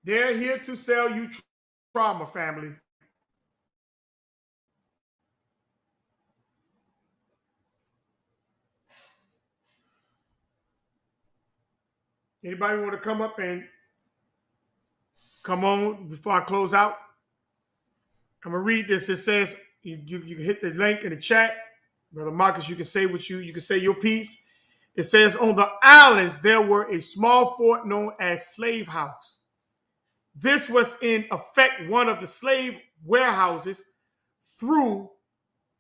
They're here to sell you trauma, family. Anybody want to come up and come on before I close out? I'm gonna read this. It says you can hit the link in the chat, Brother Marcus. You can say you can say your piece. It says on the islands there were a small fort known as Slave House. This was in effect one of the slave warehouses through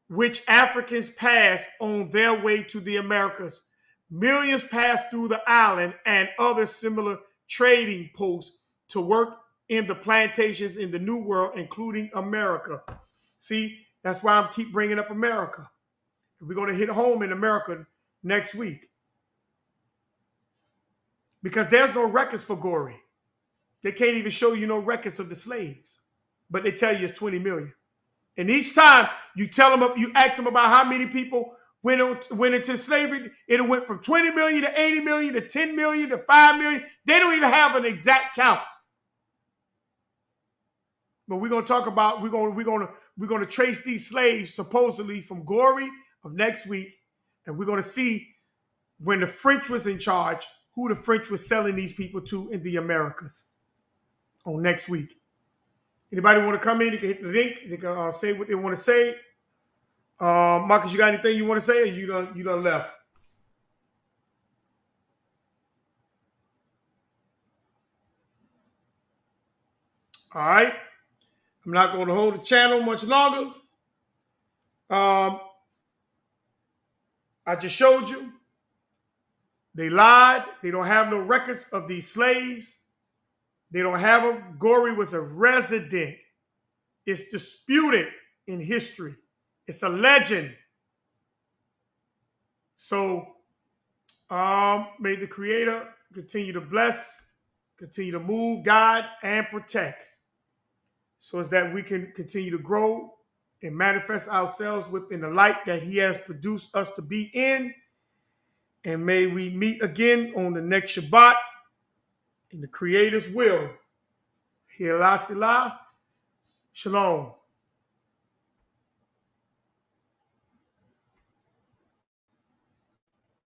which Africans passed on their way to the Americas. Millions passed through the island and other similar trading posts to work in the plantations in the New World, including America. See, that's why I keep bringing up America. We're going to hit home in America next week. Because there's no records for Goree. They can't even show you no records of the slaves. But they tell you it's 20 million. And each time you tell them, you ask them about how many people went into slavery, it went from 20 million to 80 million to 10 million to 5 million. They don't even have an exact count. But we're going to talk about, we're going to trace these slaves supposedly from Goree of next week. And we're going to see when the French was in charge, who the French was selling these people to in the Americas on next week. Anybody want to come in? They can hit the link. They can say what they want to say. Marcus, you got anything you want to say, or you done left? All right. I'm not going to hold the channel much longer. I just showed you. They lied. They don't have no records of these slaves. They don't have them. Goree was a resident. It's disputed in history. It's a legend. So may the Creator continue to bless, continue to move, guide, and protect, so as that we can continue to grow and manifest ourselves within the light that He has produced us to be in. And may we meet again on the next Shabbat in the Creator's will. Shalom.